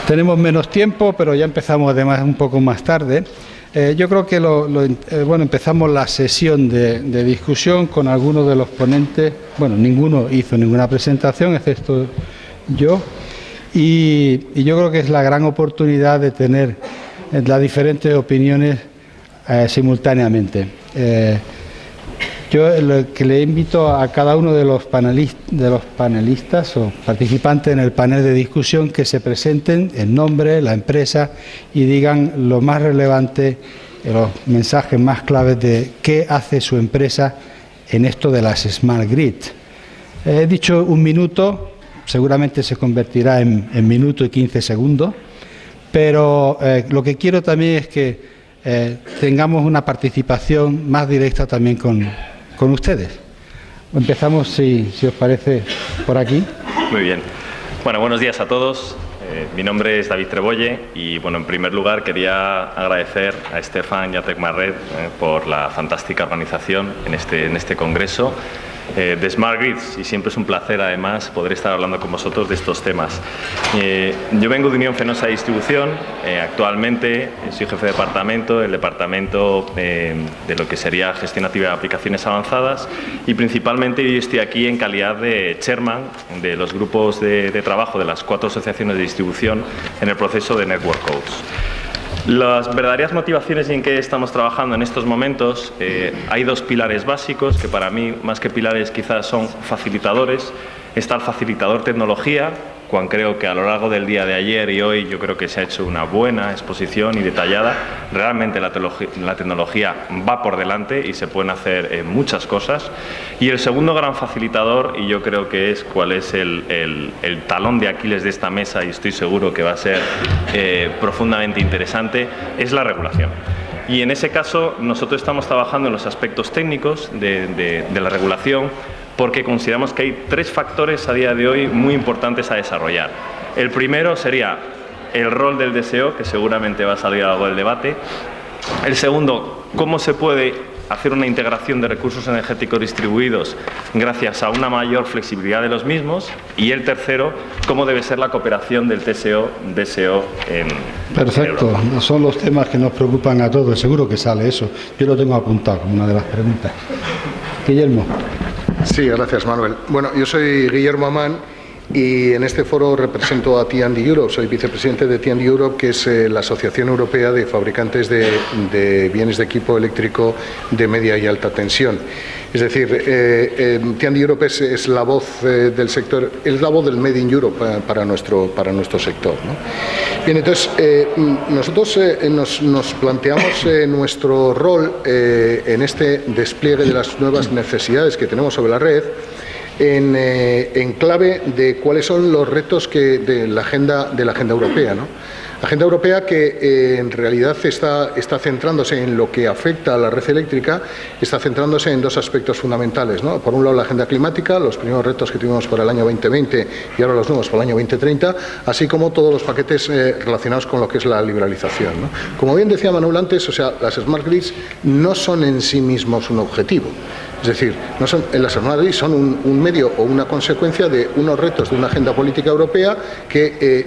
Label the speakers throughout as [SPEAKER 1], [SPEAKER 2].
[SPEAKER 1] Tenemos menos tiempo, pero ya empezamos además un poco más tarde. Yo creo que empezamos la sesión de discusión con algunos de los ponentes. Bueno, ninguno hizo ninguna presentación, excepto yo. Y yo creo que es la gran oportunidad de tener las diferentes opiniones simultáneamente. Yo lo que le invito a cada uno de los panelistas o participantes en el panel de discusión que se presenten el nombre, la empresa y digan lo más relevante, los mensajes más claves de qué hace su empresa en esto de las Smart Grid. He dicho 1 minuto, seguramente se convertirá en minuto y 15 segundos, pero lo que quiero también es que tengamos una participación más directa también con ustedes. Empezamos, si os parece, por aquí.
[SPEAKER 2] Muy bien. Bueno, buenos días a todos. Mi nombre es David Trebolle y, bueno, en primer lugar quería agradecer a Stefan y a Tecmarred por la fantástica organización en este congreso de Smart Grids, y siempre es un placer además poder estar hablando con vosotros de estos temas. Yo vengo de Unión Fenosa de Distribución, actualmente soy jefe de departamento, el departamento de lo que sería gestión activa de aplicaciones avanzadas, y principalmente yo estoy aquí en calidad de chairman de los grupos de trabajo de las 4 asociaciones de distribución en el proceso de Network Codes. Las verdaderas motivaciones en que estamos trabajando en estos momentos, hay 2 pilares básicos que para mí, más que pilares, quizás son facilitadores. Está el facilitador tecnología, cuando creo que a lo largo del día de ayer y hoy yo creo que se ha hecho una buena exposición y detallada. Realmente la tecnología va por delante y se pueden hacer muchas cosas. Y el segundo gran facilitador, y yo creo que es cuál es el talón de Aquiles de esta mesa, y estoy seguro que va a ser profundamente interesante, es la regulación. Y en ese caso nosotros estamos trabajando en los aspectos técnicos de la regulación, porque consideramos que hay 3 factores a día de hoy muy importantes a desarrollar. El primero sería el rol del DSO, que seguramente va a salir algo del debate. El segundo, cómo se puede hacer una integración de recursos energéticos distribuidos gracias a una mayor flexibilidad de los mismos. Y el tercero, cómo debe ser la cooperación del TSO-DSO en
[SPEAKER 1] Perfecto, son los temas que nos preocupan a todos, seguro que sale eso. Yo lo tengo apuntado como una de las preguntas. Guillermo.
[SPEAKER 3] Sí, gracias, Manuel. Bueno, yo soy Guillermo Amán y en este foro represento a T&D Europe. Soy vicepresidente de T&D Europe, que es la Asociación Europea de Fabricantes de Bienes de Equipo Eléctrico de Media y Alta Tensión. Es decir, T&D Europe es la voz del sector, es la voz del Made in Europe para nuestro sector, ¿no? Bien, entonces, nosotros nos planteamos nuestro rol en este despliegue de las nuevas necesidades que tenemos sobre la red en clave de cuáles son los retos de la agenda europea, ¿no? La agenda europea que en realidad está centrándose en lo que afecta a la red eléctrica, está centrándose en 2 aspectos fundamentales, ¿no? Por un lado, la agenda climática, los primeros retos que tuvimos para el año 2020 y ahora los nuevos para el año 2030, así como todos los paquetes relacionados con lo que es la liberalización, ¿no? Como bien decía Manuel antes, o sea, las Smart Grids no son en sí mismos un objetivo. Es decir, las Smart Grids son un medio o una consecuencia de unos retos de una agenda política europea que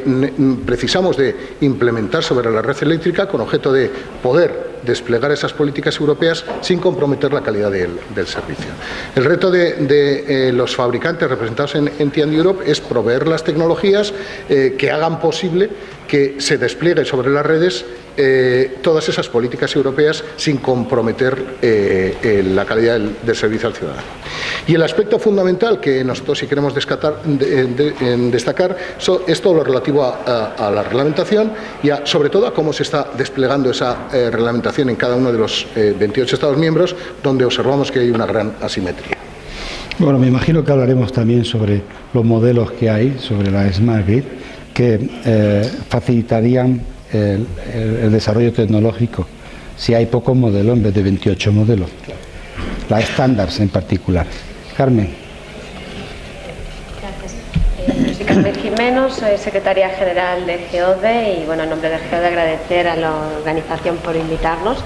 [SPEAKER 3] precisamos de implementar sobre la red eléctrica con objeto de poder desplegar esas políticas europeas sin comprometer la calidad del servicio. El reto de los fabricantes representados en T&D Europe es proveer las tecnologías que hagan posible que se despliegue sobre las redes todas esas políticas europeas sin comprometer la calidad del servicio al ciudadano. Y el aspecto fundamental que nosotros sí queremos destacar es todo lo relativo a la reglamentación y sobre todo a cómo se está desplegando esa reglamentación en cada uno de los 28 Estados miembros, donde observamos que hay una gran asimetría.
[SPEAKER 1] Bueno, me imagino que hablaremos también sobre los modelos que hay sobre la Smart Grid que facilitarían el desarrollo tecnológico si hay pocos modelos en vez de 28 modelos. Las estándares en particular. Carmen.
[SPEAKER 4] Gracias. Soy Carmen Jimeno, soy secretaria general de GEODE y, bueno, en nombre de GEODE agradecer a la organización por invitarnos.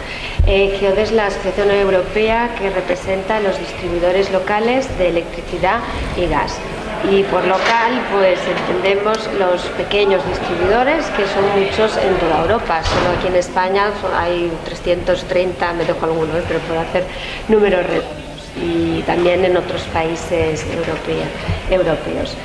[SPEAKER 4] GEODE es la Asociación Europea que representa a los distribuidores locales de electricidad y gas. Y por local, pues entendemos los pequeños distribuidores, que son muchos en toda Europa. Solo aquí en España hay 330, me dejo algunos, pero por hacer números redondos. Y también en otros países europeos.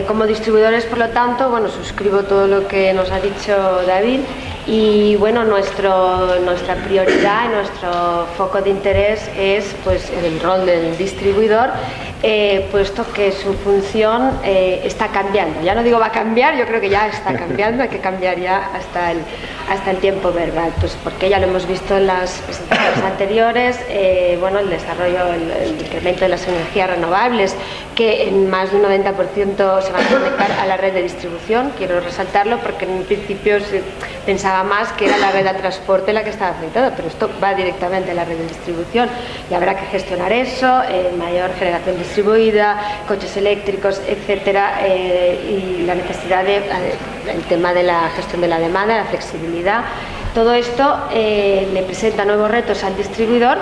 [SPEAKER 4] Como distribuidores, por lo tanto, bueno, suscribo todo lo que nos ha dicho David. Y bueno, nuestra prioridad, nuestro foco de interés es pues el rol del distribuidor, puesto que su función está cambiando. Ya no digo va a cambiar, yo creo que ya está cambiando, hay que cambiar ya hasta el tiempo verbal, pues porque ya lo hemos visto en las presentaciones anteriores, bueno, el desarrollo, el incremento de las energías renovables, que en más de un 90% se van a conectar a la red de distribución. Quiero resaltarlo porque en un principio se pensaba más que era la red de transporte la que estaba afectada, pero esto va directamente a la red de distribución y habrá que gestionar eso, mayor generación distribuida, coches eléctricos, etcétera, y la necesidad el tema de la gestión de la demanda, la flexibilidad. Todo esto le presenta nuevos retos al distribuidor,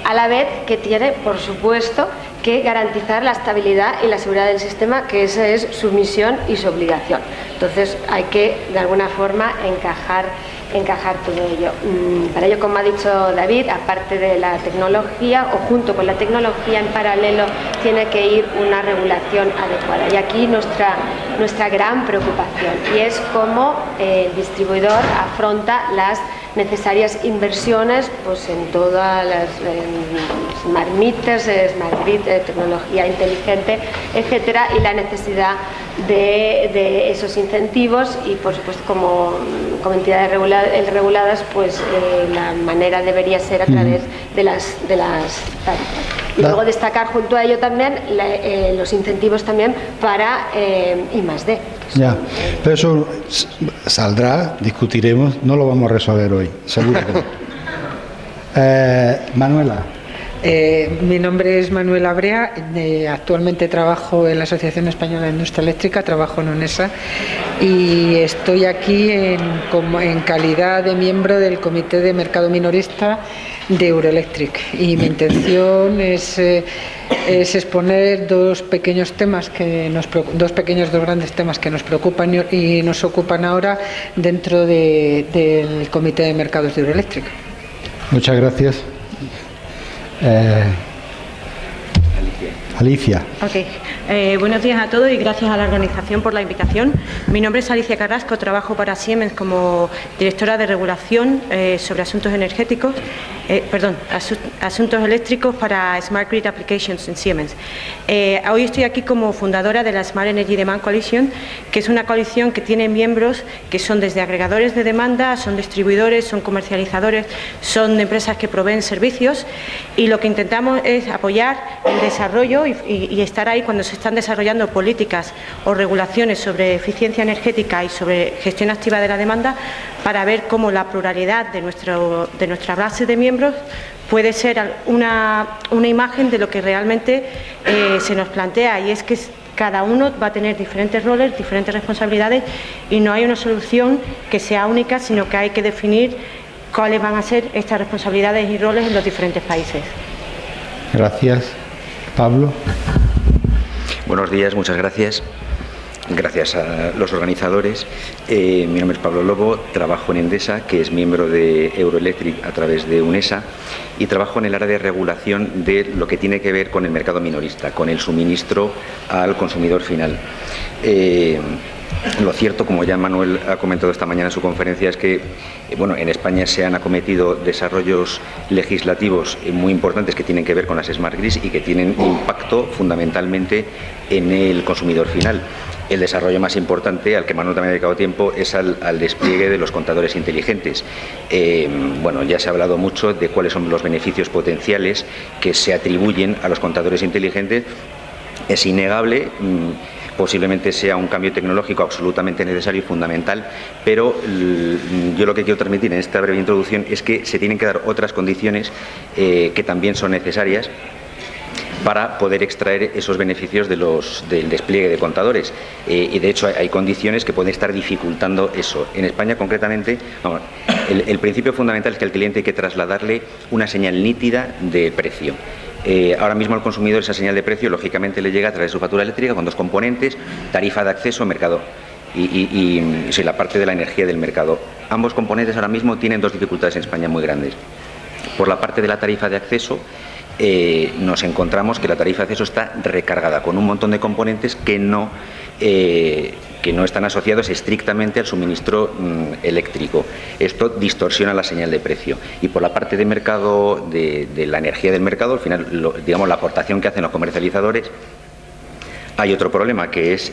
[SPEAKER 4] a la vez que tiene, por supuesto, que garantizar la estabilidad y la seguridad del sistema, que esa es su misión y su obligación. Entonces hay que, de alguna forma, encajar todo ello. Para ello, como ha dicho David, aparte de la tecnología o junto con la tecnología, en paralelo tiene que ir una regulación adecuada. Y aquí nuestra gran preocupación, y es cómo el distribuidor afronta las necesarias inversiones pues en todas las smart meters, smart grid, tecnología inteligente, etcétera, y la necesidad de esos incentivos y, por supuesto, como entidades reguladas, pues la manera debería ser a través de las tarifas. Y luego destacar junto a ello también los incentivos también para I+D.
[SPEAKER 1] Ya, pero eso saldrá, discutiremos, no lo vamos a resolver hoy, seguro que no. Manuela.
[SPEAKER 5] Mi nombre es Manuela Brea, actualmente trabajo en la Asociación Española de Industria Eléctrica, trabajo en UNESA y estoy aquí en calidad de miembro del Comité de Mercado Minorista de Euroelectric, y mi intención es exponer dos grandes temas que nos preocupan y nos ocupan ahora dentro del Comité de Mercados de Euroelectric.
[SPEAKER 1] Muchas gracias. Alicia.
[SPEAKER 6] Okay. Buenos días a todos y gracias a la organización por la invitación. Mi nombre es Alicia Carrasco, trabajo para Siemens como directora de regulación sobre asuntos energéticos, asuntos eléctricos para Smart Grid Applications en Siemens. Hoy estoy aquí como fundadora de la Smart Energy Demand Coalition, que es una coalición que tiene miembros que son desde agregadores de demanda, son distribuidores, son comercializadores, son empresas que proveen servicios, y lo que intentamos es apoyar el desarrollo y estar ahí cuando se están desarrollando políticas o regulaciones sobre eficiencia energética y sobre gestión activa de la demanda, para ver cómo la pluralidad de nuestra base de miembros puede ser una imagen de lo que realmente se nos plantea, y es que cada uno va a tener diferentes roles, diferentes responsabilidades, y no hay una solución que sea única, sino que hay que definir cuáles van a ser estas responsabilidades y roles en los diferentes países.
[SPEAKER 1] Gracias. Pablo.
[SPEAKER 7] Buenos días, muchas gracias. Gracias a los organizadores. Mi nombre es Pablo Lobo, trabajo en Endesa, que es miembro de Euroelectric a través de UNESA, y trabajo en el área de regulación de lo que tiene que ver con el mercado minorista, con el suministro al consumidor final. Lo cierto, como ya Manuel ha comentado esta mañana en su conferencia, es que en España se han acometido desarrollos legislativos muy importantes que tienen que ver con las Smart Grids y que tienen impacto fundamentalmente en el consumidor final. El desarrollo más importante, al que Manuel también ha dedicado tiempo, es al despliegue de los contadores inteligentes. Ya se ha hablado mucho de cuáles son los beneficios potenciales que se atribuyen a los contadores inteligentes. Es innegable. Posiblemente sea un cambio tecnológico absolutamente necesario y fundamental, pero yo lo que quiero transmitir en esta breve introducción es que se tienen que dar otras condiciones que también son necesarias para poder extraer esos beneficios del despliegue de contadores. Y de hecho hay condiciones que pueden estar dificultando eso. En España concretamente, el principio fundamental es que al cliente hay que trasladarle una señal nítida de precio. Ahora mismo al consumidor esa señal de precio lógicamente le llega a través de su factura eléctrica con dos componentes: tarifa de acceso, mercado y la parte de la energía del mercado. Ambos componentes ahora mismo tienen dos dificultades en España muy grandes. Por la parte de la tarifa de acceso, nos encontramos que la tarifa de acceso está recargada con un montón de componentes que no están asociados estrictamente al suministro eléctrico. Esto distorsiona la señal de precio. Y por la parte de mercado, de la energía del mercado, al final, digamos, la aportación que hacen los comercializadores, hay otro problema, que es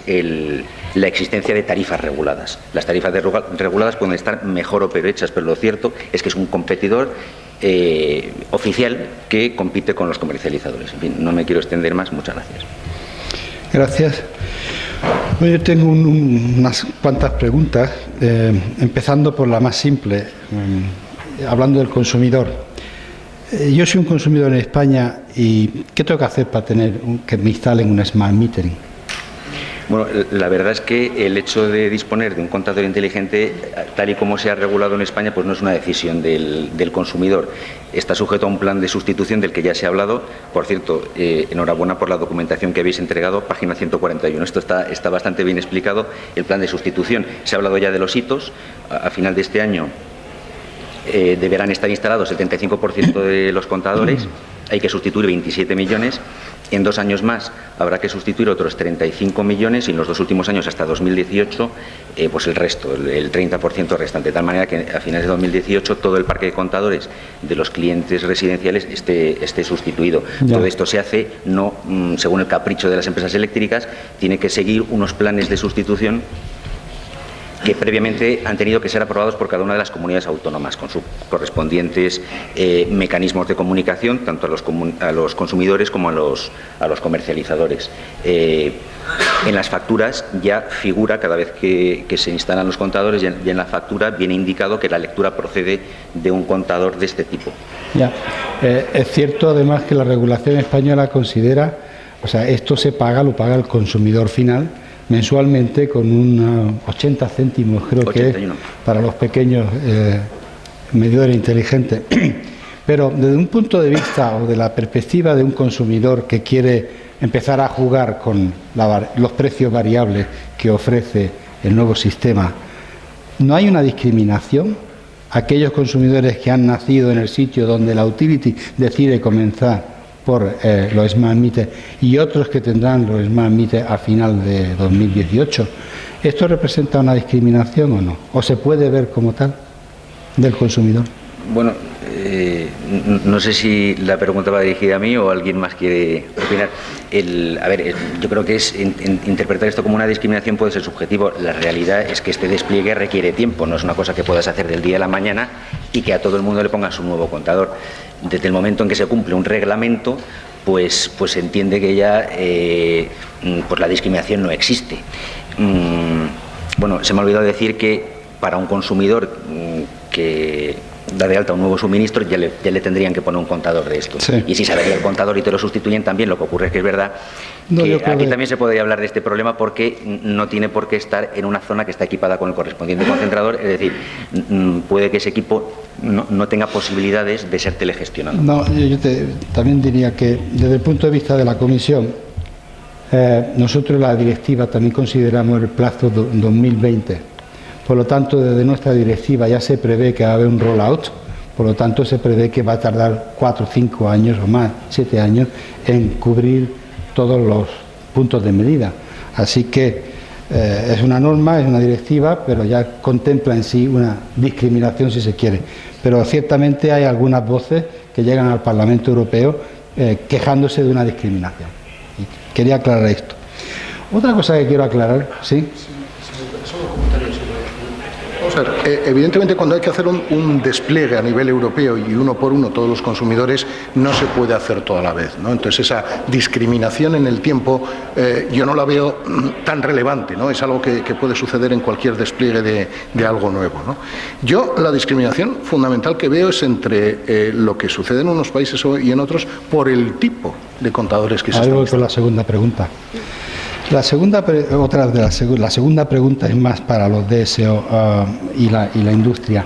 [SPEAKER 7] la existencia de tarifas reguladas. Las tarifas reguladas pueden estar mejor o peor hechas, pero lo cierto es que es un competidor oficial que compite con los comercializadores. En fin, no me quiero extender más. Muchas gracias.
[SPEAKER 1] Gracias. Yo tengo unas cuantas preguntas, empezando por la más simple, hablando del consumidor. Yo soy un consumidor en España y ¿qué tengo que hacer para que me instalen un smart metering?
[SPEAKER 7] Bueno, la verdad es que el hecho de disponer de un contador inteligente, tal y como se ha regulado en España, pues no es una decisión del consumidor. Está sujeto a un plan de sustitución del que ya se ha hablado. Por cierto, enhorabuena por la documentación que habéis entregado, página 141. Esto está bastante bien explicado, el plan de sustitución. Se ha hablado ya de los hitos. A final de este año deberán estar instalados el 75% de los contadores. Hay que sustituir 27 millones. En 2 años más habrá que sustituir otros 35 millones y en los 2 últimos años, hasta 2018, pues el resto, el 30% restante. De tal manera que a finales de 2018 todo el parque de contadores de los clientes residenciales esté sustituido. Ya. Todo esto se hace no según el capricho de las empresas eléctricas, tiene que seguir unos planes de sustitución que previamente han tenido que ser aprobados por cada una de las comunidades autónomas, con sus correspondientes mecanismos de comunicación, tanto a los consumidores como a los comercializadores. En las facturas ya figura, cada vez que se instalan los contadores, ya en la factura viene indicado que la lectura procede de un contador de este tipo.
[SPEAKER 1] Ya. Es cierto además que la regulación española considera, o sea, esto lo paga el consumidor final mensualmente con unos 80 céntimos, creo 81. Que es para los pequeños medidores inteligentes. Pero desde un punto de vista o de la perspectiva de un consumidor que quiere empezar a jugar con los precios variables que ofrece el nuevo sistema, ¿no hay una discriminación? Aquellos consumidores que han nacido en el sitio donde la utility decide comenzar por los smart meters y otros que tendrán los smart meters a final de 2018. ¿Esto representa una discriminación o no? ¿O se puede ver como tal del consumidor?
[SPEAKER 7] Bueno, no sé si la pregunta va dirigida a mí o alguien más quiere opinar. Yo creo que interpretar esto como una discriminación puede ser subjetivo. La realidad es que este despliegue requiere tiempo, no es una cosa que puedas hacer del día a la mañana y que a todo el mundo le pongas un nuevo contador. Desde el momento en que se cumple un reglamento, pues se entiende que ya pues la discriminación no existe. Bueno, se me ha olvidado decir que para un consumidor que da de alta un nuevo suministro, ya le tendrían que poner un contador de esto. Sí. Y si sale el contador y te lo sustituyen también, lo que ocurre es que es verdad que aquí también se podría hablar de este problema porque no tiene por qué estar en una zona que está equipada con el correspondiente concentrador, es decir, puede que ese equipo no tenga posibilidades de ser telegestionado.
[SPEAKER 1] No, yo también diría que desde el punto de vista de la Comisión, nosotros la directiva también consideramos el plazo 2020. Por lo tanto, desde nuestra directiva ya se prevé que va a haber un rollout, por lo tanto se prevé que va a tardar 4 o 5 años o más, 7 años, en cubrir todos los puntos de medida. Así que es una norma, es una directiva, pero ya contempla en sí una discriminación si se quiere. Pero ciertamente hay algunas voces que llegan al Parlamento Europeo quejándose de una discriminación. Y quería aclarar esto. Otra cosa que quiero aclarar, ¿sí?
[SPEAKER 3] Evidentemente, cuando hay que hacer un despliegue a nivel europeo y uno por uno todos los consumidores, no se puede hacer todo a la vez, ¿no? Entonces, esa discriminación en el tiempo yo no la veo tan relevante, ¿no? Es algo que puede suceder en cualquier despliegue de algo nuevo, ¿no? Yo la discriminación fundamental que veo es entre lo que sucede en unos países y en otros por el tipo de contadores que se están instalando.
[SPEAKER 1] Con la segunda pregunta. La segunda pregunta es más para los DSO y la industria.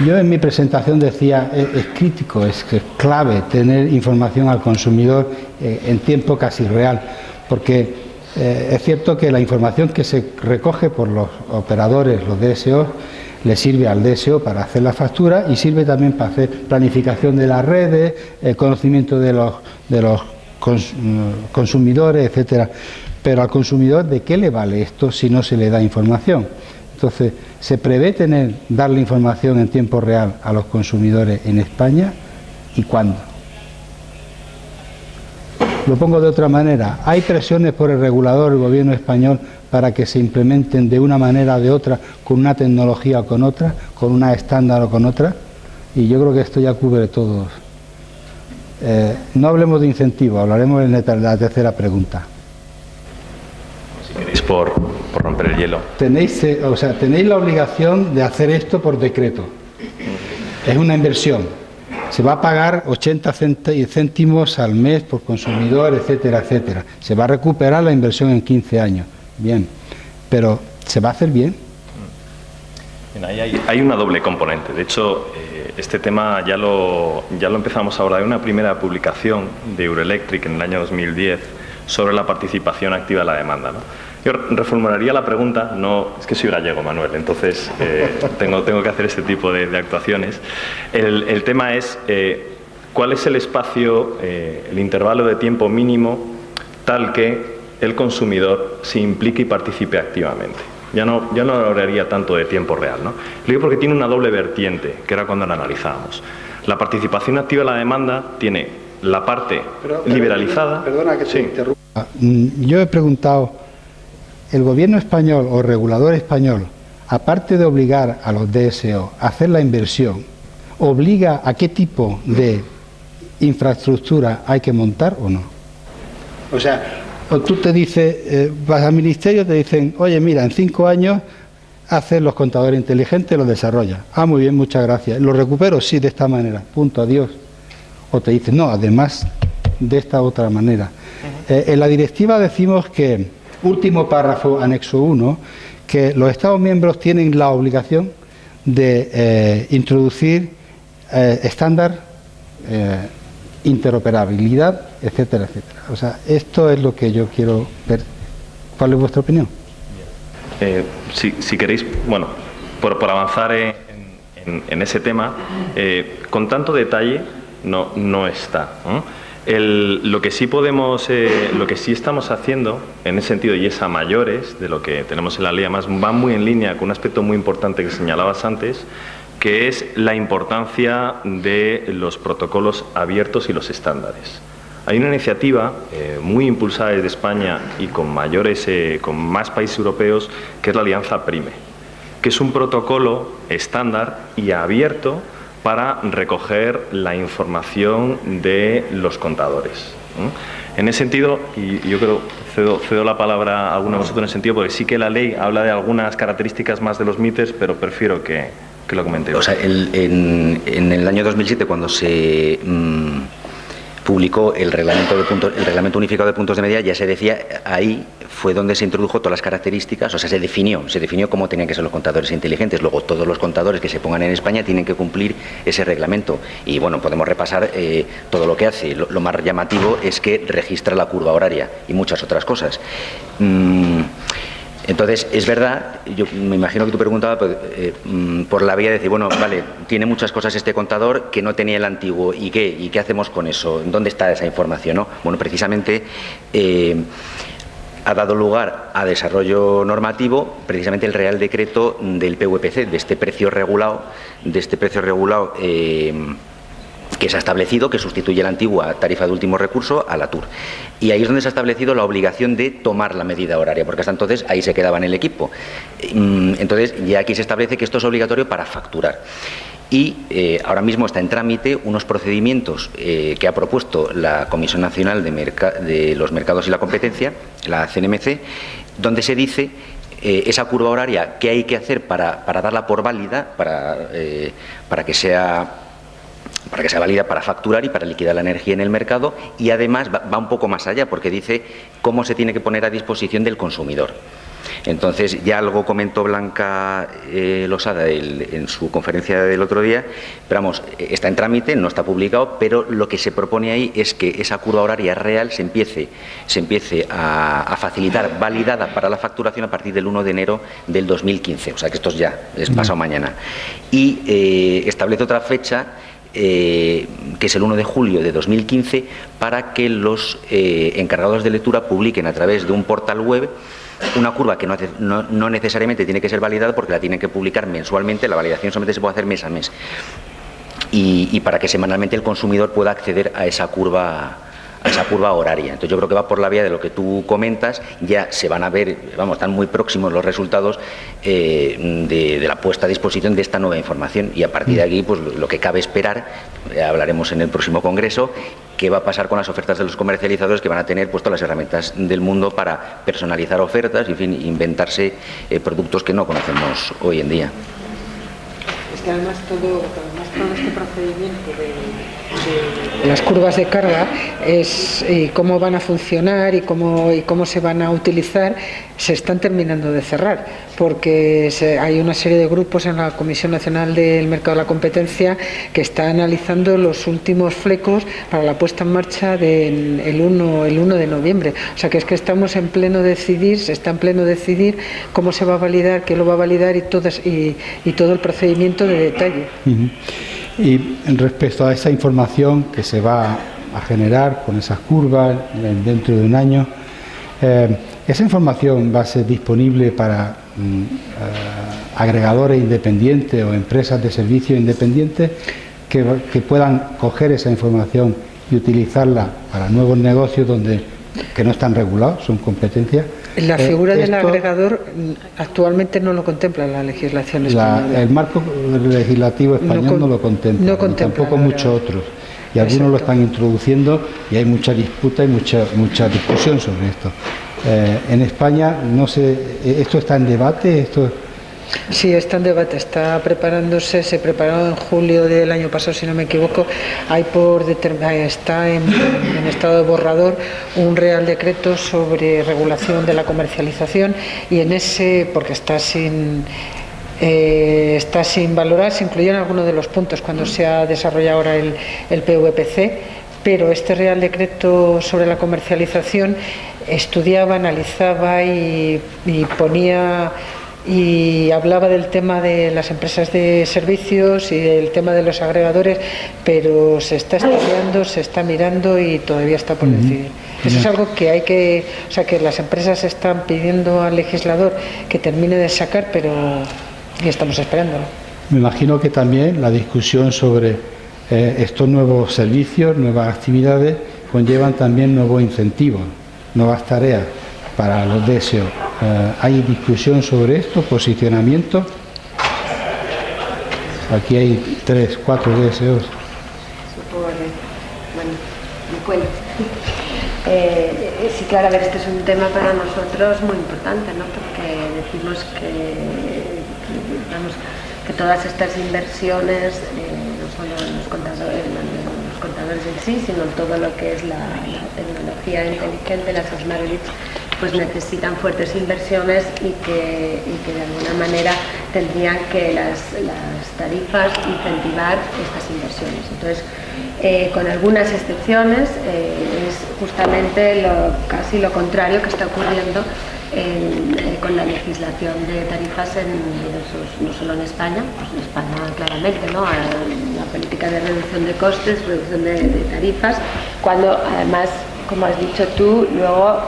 [SPEAKER 1] Yo en mi presentación decía, es crítico, es clave tener información al consumidor en tiempo casi real, porque es cierto que la información que se recoge por los operadores, los DSO, le sirve al DSO para hacer la factura y sirve también para hacer planificación de las redes, conocimiento de los consumidores, etcétera. Pero al consumidor, ¿de qué le vale esto si no se le da información? Entonces, ¿se prevé darle información en tiempo real a los consumidores en España y cuándo? Lo pongo de otra manera. ¿Hay presiones por el regulador, el gobierno español, para que se implementen de una manera o de otra, con una tecnología o con otra, con una estándar o con otra? Y yo creo que esto ya cubre todo. No hablemos de incentivos, hablaremos de la tercera pregunta.
[SPEAKER 2] Si queréis por romper el hielo.
[SPEAKER 1] Tenéis la obligación de hacer esto por decreto. Es una inversión. Se va a pagar 80 céntimos al mes por consumidor, etcétera, etcétera. Se va a recuperar la inversión en 15 años. Bien, pero ¿se va a hacer bien?
[SPEAKER 2] Bien, ahí hay una doble componente. De hecho, este tema ya lo empezamos a hablar en una primera publicación de Euroelectric en el año 2010 sobre la participación activa de la demanda, ¿no? Yo reformularía la pregunta, no, es que soy gallego, Manuel, entonces tengo que hacer este tipo de actuaciones. El tema es cuál es el espacio, el intervalo de tiempo mínimo tal que el consumidor se implique y participe activamente. Ya no hablaría tanto de tiempo real, ¿no? Lo digo porque tiene una doble vertiente, que era cuando la analizábamos. La participación activa de la demanda tiene la parte liberalizada.
[SPEAKER 1] Perdona que te interrumpa. Yo he preguntado, ¿el gobierno español o regulador español, aparte de obligar a los DSO a hacer la inversión, obliga a qué tipo de infraestructura hay que montar o no? O sea, o tú te dices, vas al ministerio, te dicen, oye, mira, en 5 años haces los contadores inteligentes, los desarrollas. Ah, muy bien, muchas gracias. ¿Lo recupero? Sí, de esta manera. Punto, adiós. O te dicen, no, además de esta otra manera. En la directiva decimos que, último párrafo, anexo 1, que los Estados miembros tienen la obligación de introducir estándar, interoperabilidad, etcétera, etcétera. O sea, esto es lo que yo quiero ver. ¿Cuál es vuestra opinión?
[SPEAKER 2] Si queréis, bueno, por avanzar en ese tema, con tanto detalle no está, ¿no? Lo que sí podemos, lo que sí estamos haciendo en ese sentido, y es a mayores de lo que tenemos en la ley, además va muy en línea con un aspecto muy importante que señalabas antes, que es la importancia de los protocolos abiertos y los estándares. Hay una iniciativa muy impulsada desde España y con más países europeos, que es la Alianza PRIME, que es un protocolo estándar y abierto para recoger la información de los contadores. En ese sentido, y yo creo, cedo la palabra a alguno de vosotros en ese sentido, porque sí que la ley habla de algunas características más de los MITES, pero prefiero que lo comentéis.
[SPEAKER 7] O sea, en el año 2007, cuando se publicó el reglamento unificado de puntos de medida, ya se decía, ahí fue donde se introdujo todas las características, o sea, se definió cómo tenían que ser los contadores inteligentes. Luego todos los contadores que se pongan en España tienen que cumplir ese reglamento. Y bueno, podemos repasar todo lo que hace. Lo más llamativo es que registra la curva horaria y muchas otras cosas. Entonces, es verdad, yo me imagino que tú preguntabas por la vía de decir, bueno, vale, tiene muchas cosas este contador que no tenía el antiguo, ¿y qué? ¿Y qué hacemos con eso? ¿Dónde está esa información, no? Bueno, precisamente ha dado lugar a desarrollo normativo precisamente el Real Decreto del PVPC, de este precio regulado, que se ha establecido, que sustituye la antigua tarifa de último recurso a la TUR. Y ahí es donde se ha establecido la obligación de tomar la medida horaria, porque hasta entonces ahí se quedaba en el equipo. Entonces ya aquí se establece que esto es obligatorio para facturar. Y ahora mismo está en trámite unos procedimientos que ha propuesto la Comisión Nacional de los Mercados y la Competencia, la CNMC, donde se dice esa curva horaria que hay que hacer para darla por válida, para que sea válida para facturar y para liquidar la energía en el mercado, y además va un poco más allá, porque dice cómo se tiene que poner a disposición del consumidor. Entonces, ya algo comentó Blanca Losada en su conferencia del otro día, pero vamos, está en trámite, no está publicado, pero lo que se propone ahí es que esa curva horaria real se empiece a facilitar, validada para la facturación a partir del 1 de enero del 2015, o sea que esto es pasado mañana. Y establece otra fecha, que es el 1 de julio de 2015, para que los encargados de lectura publiquen a través de un portal web una curva que no necesariamente tiene que ser validada, porque la tienen que publicar mensualmente. La validación solamente se puede hacer mes a mes, y para que semanalmente el consumidor pueda acceder a esa curva horaria. Entonces yo creo que va por la vía de lo que tú comentas. Ya se van a ver, vamos, están muy próximos los resultados de la puesta a disposición de esta nueva información, y a partir de aquí pues lo que cabe esperar, hablaremos en el próximo congreso, qué va a pasar con las ofertas de los comercializadores, que van a tener puesto las herramientas del mundo para personalizar ofertas y, en fin, inventarse productos que no conocemos hoy en día.
[SPEAKER 5] Es que además todo este procedimiento de las curvas de carga y cómo van a funcionar y cómo se van a utilizar, se están terminando de cerrar, porque hay una serie de grupos en la Comisión Nacional del Mercado de la Competencia que está analizando los últimos flecos para la puesta en marcha del 1 de noviembre. O sea que es que estamos en pleno decidir, se está en pleno decidir cómo se va a validar, qué lo va a validar y todo el procedimiento de detalle.
[SPEAKER 1] Y respecto a esa información que se va a generar con esas curvas dentro de un año, esa información va a ser disponible para agregadores independientes o empresas de servicios independientes que puedan coger esa información y utilizarla para nuevos negocios que no están regulados, son competencias.
[SPEAKER 5] La figura del agregador actualmente no lo contempla la legislación española.
[SPEAKER 1] El marco legislativo español no lo contempla, tampoco muchos otros. Y algunos lo están introduciendo, y hay mucha disputa y mucha discusión sobre esto. En España, no sé, ¿esto está en debate?
[SPEAKER 5] Sí, está en debate, está preparándose, se preparó en julio del año pasado, si no me equivoco. Está en estado de borrador un Real Decreto sobre regulación de la comercialización, y en ese, porque está sin valorar, se incluyeron algunos de los puntos cuando se ha desarrollado ahora el PVPC, pero este Real Decreto sobre la comercialización estudiaba, analizaba y ponía y hablaba del tema de las empresas de servicios y del tema de los agregadores, pero se está estudiando, se está mirando y todavía está por decidir. Eso es algo que que las empresas están pidiendo al legislador que termine de sacar, pero y estamos esperándolo.
[SPEAKER 1] Me imagino que también la discusión sobre estos nuevos servicios, nuevas actividades, conllevan también nuevos incentivos, nuevas tareas para los DSO. ¿Hay discusión sobre esto, posicionamiento? Aquí hay 3, 4 DSOs.
[SPEAKER 4] Sí, claro, a ver, este es un tema para nosotros muy importante, ¿no? Porque decimos que todas estas inversiones, no solo en los contadores en sí, sino en todo lo que es la tecnología inteligente, las smart grids, pues necesitan fuertes inversiones y que de alguna manera tendrían que las tarifas incentivar estas inversiones. Entonces, con algunas excepciones, es justamente casi lo contrario que está ocurriendo con la legislación de tarifas no solo en España, pues en España claramente, ¿no? La política de reducción de costes, reducción de tarifas, cuando además, como has dicho tú, luego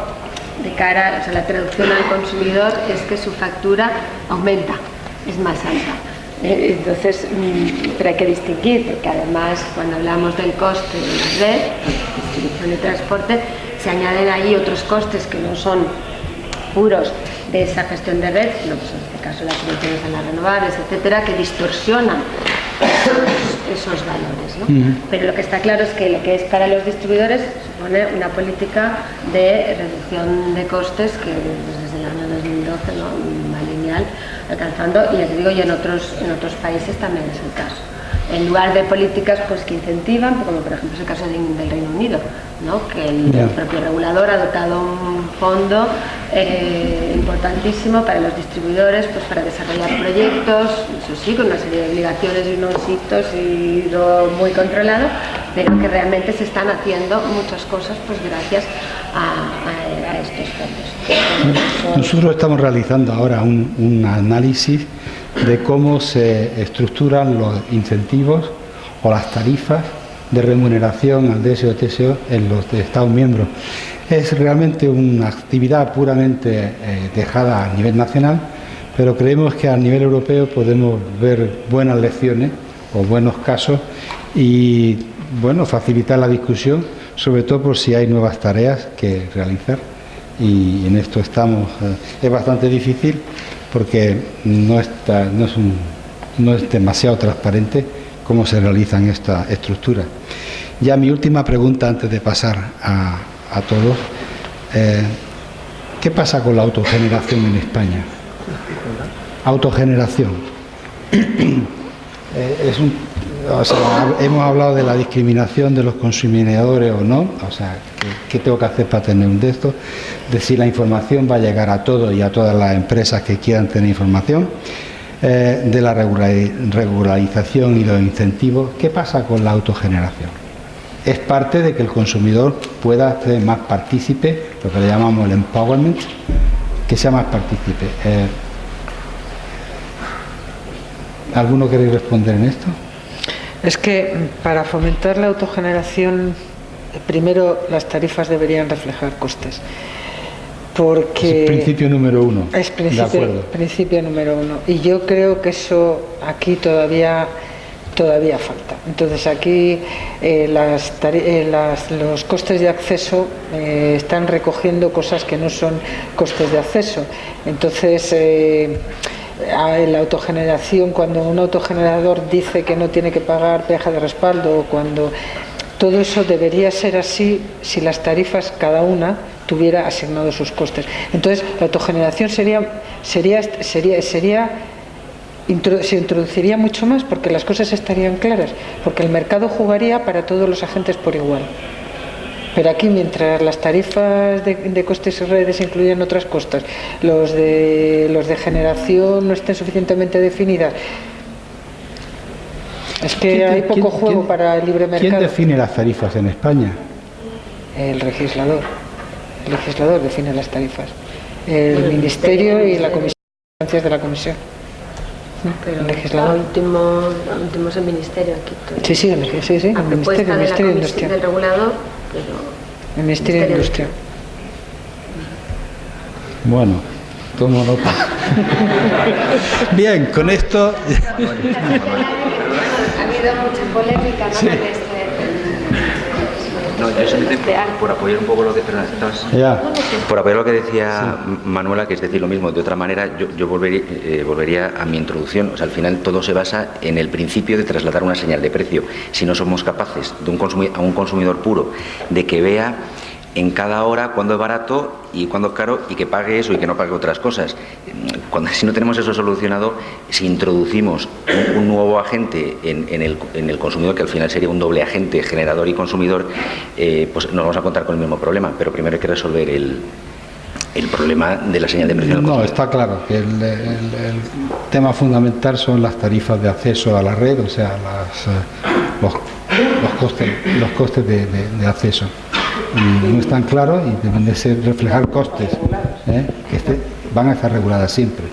[SPEAKER 4] de cara, la traducción al consumidor es que su factura aumenta, es más alta. Entonces, pero hay que distinguir, porque además cuando hablamos del coste de la red, distribución y transporte, se añaden ahí otros costes que no son puros de esa gestión de red, sino pues en este caso las subvenciones a las renovables, etcétera, que distorsionan esos valores, ¿no? Pero lo que está claro es que lo que es para los distribuidores supone una política de reducción de costes que desde el año 2012 va lineal alcanzando, y ya te digo, y en otros países también es el caso. en lugar de políticas pues que incentivan, como por ejemplo es el caso del Reino Unido, ¿no? Que el propio regulador ha dotado un fondo importantísimo para los distribuidores, pues para desarrollar proyectos, eso sí, con una serie de obligaciones y unos hitos y todo muy controlado, pero que realmente se están haciendo muchas cosas pues gracias a estos fondos.
[SPEAKER 1] Nosotros estamos realizando ahora un análisis de cómo se estructuran los incentivos o las tarifas de remuneración al DSO y TSO en los Estados miembros. Es realmente una actividad puramente dejada a nivel nacional, pero creemos que a nivel europeo podemos ver buenas lecciones o buenos casos y facilitar la discusión, sobre todo por si hay nuevas tareas que realizar. Y en esto estamos. Es bastante difícil porque no es demasiado transparente cómo se realizan estas estructuras. Ya mi última pregunta antes de pasar a todos. ¿Qué pasa con la autogeneración en España? Autogeneración. Hemos hablado de la discriminación de los consumidores o no, o sea, ¿qué tengo que hacer para tener un texto? De si la información va a llegar a todos y a todas las empresas que quieran tener información, de la regularización y los incentivos. ¿Qué pasa con la autogeneración? Es parte de que el consumidor pueda ser más partícipe, lo que le llamamos el empowerment, que sea más partícipe. ¿Alguno queréis responder en esto?
[SPEAKER 5] Es que para fomentar la autogeneración, primero las tarifas deberían reflejar costes. Porque
[SPEAKER 1] es el principio número uno.
[SPEAKER 5] Es principio número uno. Y yo creo que eso aquí todavía falta. Entonces aquí los costes de acceso están recogiendo cosas que no son costes de acceso. Entonces la autogeneración, cuando un autogenerador dice que no tiene que pagar peaje de respaldo, cuando todo eso debería ser así si las tarifas cada una tuviera asignados sus costes. Entonces la autogeneración se introduciría mucho más porque las cosas estarían claras, porque el mercado jugaría para todos los agentes por igual. Pero aquí, mientras las tarifas de costes y redes incluyen otras costas, los de generación no estén suficientemente definidas, es que hay poco juego para el libre mercado.
[SPEAKER 1] ¿Quién define las tarifas en España?
[SPEAKER 5] El legislador. El legislador define las tarifas. El Ministerio y la Comisión de la Comisión.
[SPEAKER 4] Pero
[SPEAKER 5] el legislador.
[SPEAKER 4] Último es el Ministerio aquí.
[SPEAKER 5] Sí, el Ministerio de Industria.
[SPEAKER 4] Del regulador, pero
[SPEAKER 5] el Ministerio de Industria.
[SPEAKER 1] Bueno, tomo nota. Bien, con esto.
[SPEAKER 4] Ha habido mucha polémica, ¿no?
[SPEAKER 1] Sí.
[SPEAKER 7] No, yo simplemente por apoyar un poco lo que por apoyar lo que decía Manuela, que es decir lo mismo de otra manera, yo volvería a mi introducción. O sea, al final todo se basa en el principio de trasladar una señal de precio. Si no somos capaces a un consumidor puro de que vea en cada hora cuándo es barato y cuándo es caro y que pague eso y que no pague otras cosas. Si no tenemos eso solucionado, si introducimos un nuevo agente en el consumidor, que al final sería un doble agente, generador y consumidor, pues nos vamos a encontrar con el mismo problema. Pero primero hay que resolver el problema de la señal de precio.
[SPEAKER 1] No, está claro que el tema fundamental son las tarifas de acceso a la red, o sea, los costes de acceso. No están claros y deben de reflejar costes que van a estar reguladas siempre.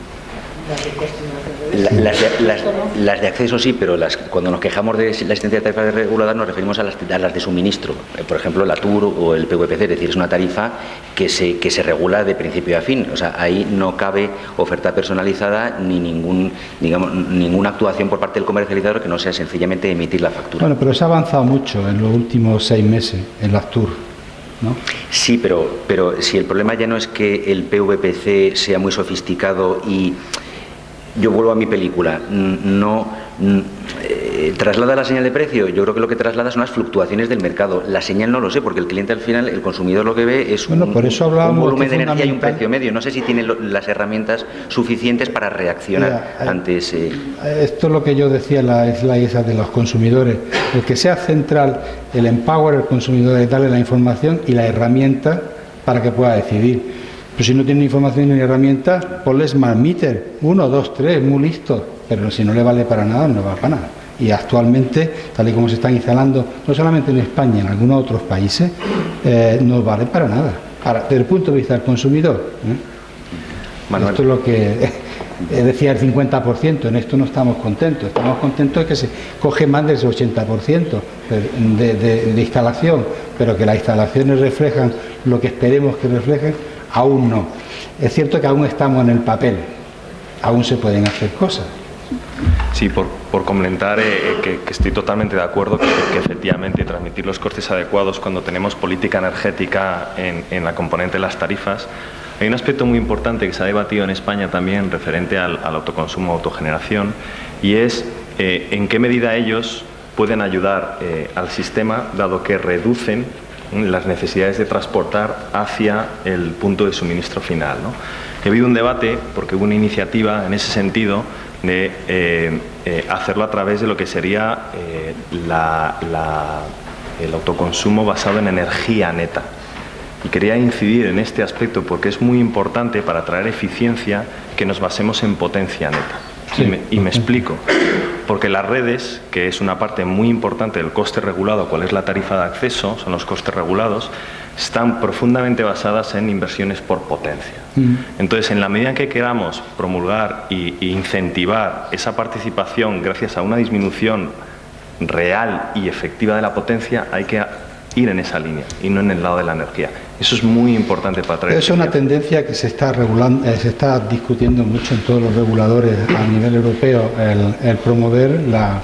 [SPEAKER 7] Las de acceso sí, pero cuando nos quejamos de la existencia de tarifas reguladas nos referimos a las de suministro. Por ejemplo, la TUR o el PVPC, es decir, es una tarifa que se regula de principio a fin. O sea, ahí no cabe oferta personalizada ni ninguna actuación por parte del comercializador que no sea sencillamente emitir la factura.
[SPEAKER 1] Bueno, pero se ha avanzado mucho en los últimos 6 meses en las TUR, ¿no?
[SPEAKER 7] Sí, pero si el problema ya no es que el PVPC sea muy sofisticado y yo vuelvo a mi película, ¿traslada la señal de precio? Yo creo que lo que traslada son las fluctuaciones del mercado. La señal no lo sé, porque el cliente al final, el consumidor lo que ve es un volumen de energía y un precio medio. No sé si tiene las herramientas suficientes para reaccionar ante ese...
[SPEAKER 1] Esto es lo que yo decía en la slide esa de los consumidores. El que sea central, el empower al consumidor es darle la información y la herramienta para que pueda decidir. Pero si no tiene información ni herramientas, ponle smart meter, 1, 2, 3, muy listo. Pero si no le vale para nada, no va para nada. Y actualmente, tal y como se están instalando, no solamente en España, en algunos otros países, no vale para nada. Ahora, desde el punto de vista del consumidor, Manuel. Esto es lo que decía el 50%, en esto no estamos contentos. Estamos contentos de que se coge más del 80% de instalación, pero que las instalaciones reflejan lo que esperemos que reflejen, aún no. Es cierto que aún estamos en el papel, aún se pueden hacer cosas.
[SPEAKER 2] Sí, por comentar que estoy totalmente de acuerdo que efectivamente transmitir los costes adecuados cuando tenemos política energética en la componente de las tarifas. Hay un aspecto muy importante que se ha debatido en España también referente al autoconsumo, autogeneración, y es en qué medida ellos pueden ayudar al sistema, dado que reducen las necesidades de transportar hacia el punto de suministro final, ¿no? Ha habido un debate, porque hubo una iniciativa en ese sentido, de hacerlo a través de lo que sería el autoconsumo basado en energía neta. Y quería incidir en este aspecto porque es muy importante para traer eficiencia que nos basemos en potencia neta. Sí, y me explico. Porque las redes, que es una parte muy importante del coste regulado, cuál es la tarifa de acceso, son los costes regulados, están profundamente basadas en inversiones por potencia. Entonces, en la medida en que queramos promulgar e incentivar esa participación gracias a una disminución real y efectiva de la potencia, hay que ir en esa línea y no en el lado de la energía. Eso es muy importante para traer.
[SPEAKER 1] Es una tendencia que se está regulando, se está discutiendo mucho en todos los reguladores a nivel europeo, el promover la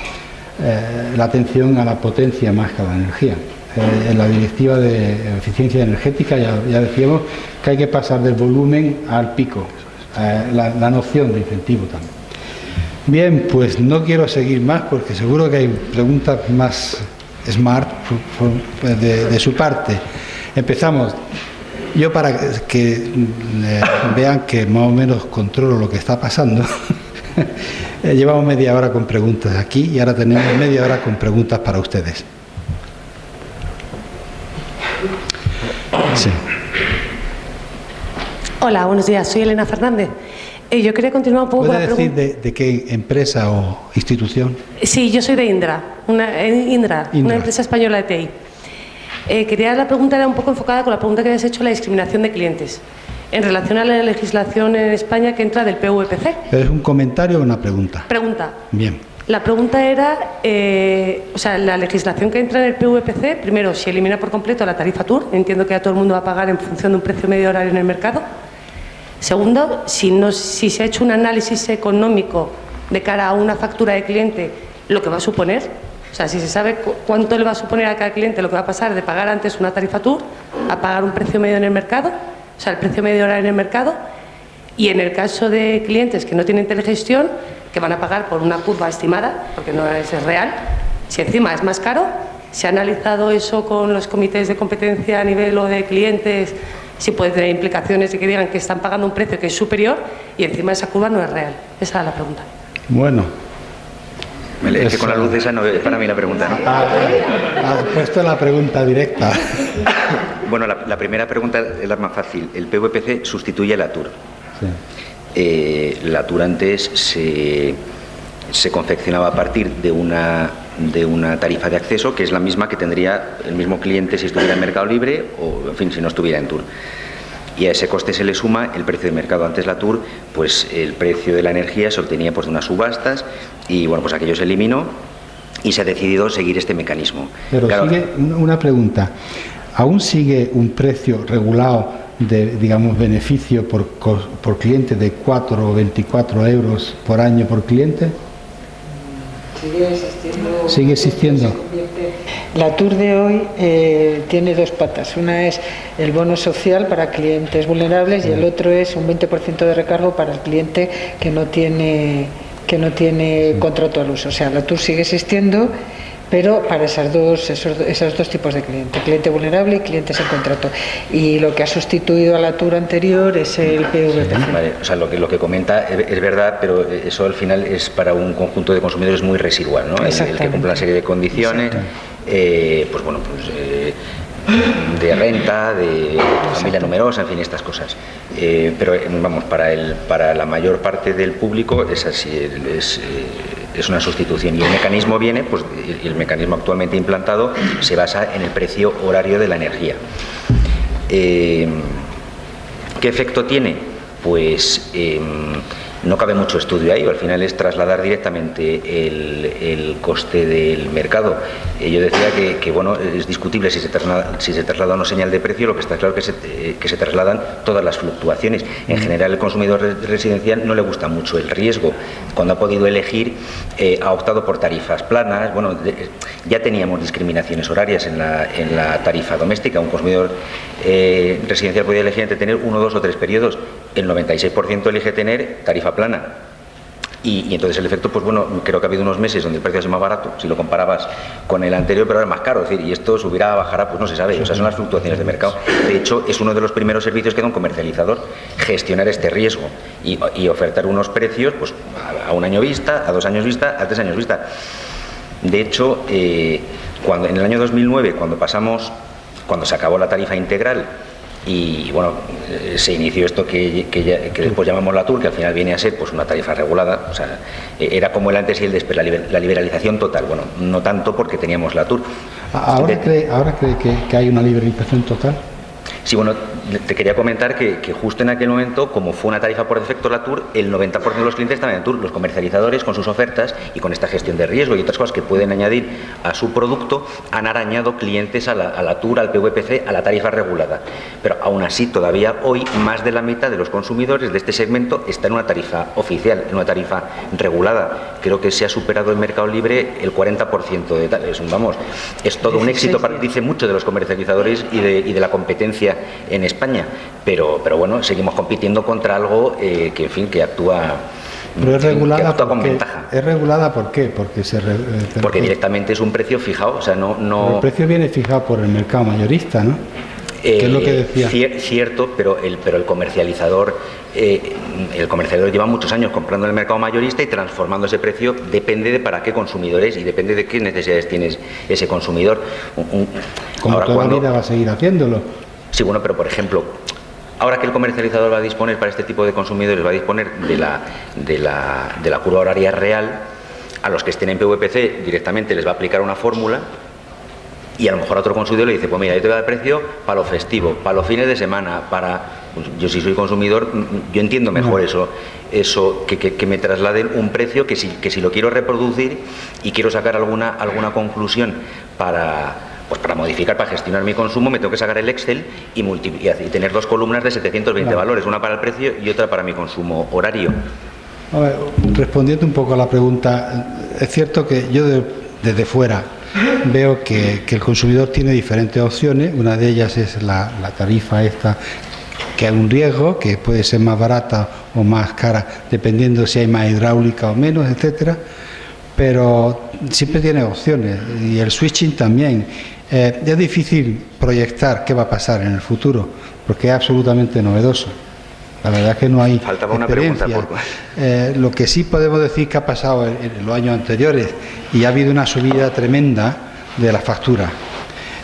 [SPEAKER 1] atención a la potencia más que a la energía. En la directiva de eficiencia energética ya decíamos que hay que pasar del volumen al pico, la noción de incentivo también. Bien, pues no quiero seguir más porque seguro que hay preguntas más smart de su parte. Empezamos. Yo, para que vean que más o menos controlo lo que está pasando, llevamos media hora con preguntas aquí y ahora tenemos media hora con preguntas para ustedes. Sí.
[SPEAKER 8] Hola, buenos días. Soy Elena Fernández. Yo quería continuar un poco con la pregunta.
[SPEAKER 1] ¿Puede decir de qué empresa o institución?
[SPEAKER 8] Sí, yo soy de Indra, una empresa española de TI. La pregunta era un poco enfocada con la pregunta que habías hecho, la discriminación de clientes, en relación a la legislación en España que entra del PVPC.
[SPEAKER 1] ¿Es un comentario o una pregunta?
[SPEAKER 8] Pregunta.
[SPEAKER 1] Bien.
[SPEAKER 8] La pregunta era, la legislación que entra en el PVPC, primero, si elimina por completo la tarifa TUR, entiendo que ya todo el mundo va a pagar en función de un precio medio horario en el mercado. Segundo, si se ha hecho un análisis económico de cara a una factura de cliente, lo que va a suponer, o sea, si se sabe cuánto le va a suponer a cada cliente lo que va a pasar de pagar antes una tarifa TUR a pagar un precio medio en el mercado, o sea, el precio medio horario en el mercado, y en el caso de clientes que no tienen telegestión, que van a pagar por una curva estimada, porque no es real, si encima es más caro, ¿se ha analizado eso con los comités de competencia a nivel o de clientes? Si puede tener implicaciones de que digan que están pagando un precio que es superior y encima esa curva no es real. Esa es la pregunta.
[SPEAKER 1] Bueno.
[SPEAKER 7] Es que con la luz esa no es para mí la pregunta, ¿no?
[SPEAKER 1] Has puesto la pregunta directa.
[SPEAKER 7] Bueno, la primera pregunta es la más fácil. El PVPC sustituye a la TUR. Sí. La TUR antes se confeccionaba a partir de una tarifa de acceso que es la misma que tendría el mismo cliente si estuviera en Mercado Libre o, en fin, si no estuviera en TUR. Y a ese coste se le suma el precio de mercado. Antes la TUR, pues el precio de la energía se obtenía pues de unas subastas y bueno, pues aquello se eliminó y se ha decidido seguir este mecanismo.
[SPEAKER 1] Pero claro, sigue una pregunta. ¿Aún sigue un precio regulado de, digamos, beneficio por cliente de 4 o 24 euros por año por cliente?
[SPEAKER 5] Sigue existiendo.
[SPEAKER 1] ¿Sigue existiendo?
[SPEAKER 5] La TUR de hoy tiene dos patas. Una es el bono social para clientes vulnerables y el otro es un 20% de recargo para el cliente que no tiene contrato al uso. O sea, la TUR sigue existiendo, pero para esos dos tipos de cliente vulnerable y cliente sin contrato. Y lo que ha sustituido a la TUR anterior es el PVPC.
[SPEAKER 7] Vale, o sea, lo que comenta es verdad, pero eso al final es para un conjunto de consumidores muy residual, ¿no? El que cumple una serie de condiciones, pues bueno, de renta, de familia numerosa, en fin, estas cosas. Pero vamos, para la mayor parte del público es así, es una sustitución. Y el mecanismo el mecanismo actualmente implantado se basa en el precio horario de la energía. ¿Qué efecto tiene? Pues no cabe mucho estudio ahí, al final es trasladar directamente el coste del mercado. Yo decía que bueno, es discutible si se traslada una señal de precio. Lo que está claro es que se trasladan todas las fluctuaciones. En general, el consumidor residencial no le gusta mucho el riesgo. Cuando ha podido elegir, ha optado por tarifas planas. Bueno, ya teníamos discriminaciones horarias en la tarifa doméstica. Un consumidor residencial podía elegir entre tener 1, 2 o 3 periodos. El 96% elige tener tarifa plana. Y entonces el efecto, pues bueno, creo que ha habido unos meses donde el precio es más barato, si lo comparabas con el anterior, pero ahora es más caro. Es decir, y esto subirá, bajará, pues no se sabe. O sea, son las fluctuaciones de mercado. De hecho, es uno de los primeros servicios que da un comercializador, gestionar este riesgo y ofertar unos precios pues a 1 año vista, a 2 años vista, a 3 años vista. De hecho, cuando en el año 2009, cuando se acabó la tarifa integral, y bueno, se inició esto que después llamamos la TUR, que al final viene a ser pues una tarifa regulada. O sea, era como el antes y el después, la liberalización total. Bueno, no tanto porque teníamos la TUR.
[SPEAKER 1] ¿Ahora cree que hay una liberalización total?
[SPEAKER 7] Sí, bueno, te quería comentar que justo en aquel momento, como fue una tarifa por defecto la TUR, el 90% de los clientes estaban en TUR. Los comercializadores, con sus ofertas y con esta gestión de riesgo y otras cosas que pueden añadir a su producto, han arañado clientes a la TUR, al PVPC, a la tarifa regulada. Pero aún así, todavía hoy, más de la mitad de los consumidores de este segmento está en una tarifa oficial, en una tarifa regulada. Creo que se ha superado en Mercado Libre el 40% de tal. Vamos, es todo un éxito, dice mucho de los comercializadores y de la competencia en España, pero bueno, seguimos compitiendo contra algo que actúa.
[SPEAKER 1] Pero es regulada
[SPEAKER 7] con ventaja.
[SPEAKER 1] ¿Es regulada por qué?
[SPEAKER 7] Porque directamente es un precio fijado, o sea, no.
[SPEAKER 1] El precio viene fijado por el mercado mayorista, ¿no? ¿Qué es lo que decía?
[SPEAKER 7] Cierto, pero el comercializador lleva muchos años comprando en el mercado mayorista y transformando ese precio. Depende de para qué consumidor es y depende de qué necesidades tiene ese consumidor.
[SPEAKER 1] Como toda la vida va a seguir haciéndolo.
[SPEAKER 7] Sí, bueno, pero por ejemplo, ahora que el comercializador va a disponer para este tipo de consumidores, va a disponer de la curva horaria real, a los que estén en PVPC directamente les va a aplicar una fórmula. Y a lo mejor a otro consumidor le dice, pues mira, yo te voy a dar precio para lo festivo, para los fines de semana, pues yo si soy consumidor, yo entiendo mejor eso que me trasladen un precio que si lo quiero reproducir y quiero sacar alguna conclusión para modificar, para gestionar mi consumo, me tengo que sacar el Excel y tener 2 columnas de 720 valores, una para el precio y otra para mi consumo horario.
[SPEAKER 1] A ver, respondiendo un poco a la pregunta, es cierto que yo desde fuera veo que el consumidor tiene diferentes opciones. Una de ellas es la tarifa esta, que hay un riesgo, que puede ser más barata o más cara, dependiendo si hay más hidráulica o menos, etcétera. Pero siempre tiene opciones, y el switching también. Es difícil proyectar qué va a pasar en el futuro, porque es absolutamente novedoso. La verdad es que no hay
[SPEAKER 7] Faltaba
[SPEAKER 1] experiencia.
[SPEAKER 7] Una pregunta.
[SPEAKER 1] Lo que sí podemos decir que ha pasado en los años anteriores, y ha habido una subida tremenda de la factura,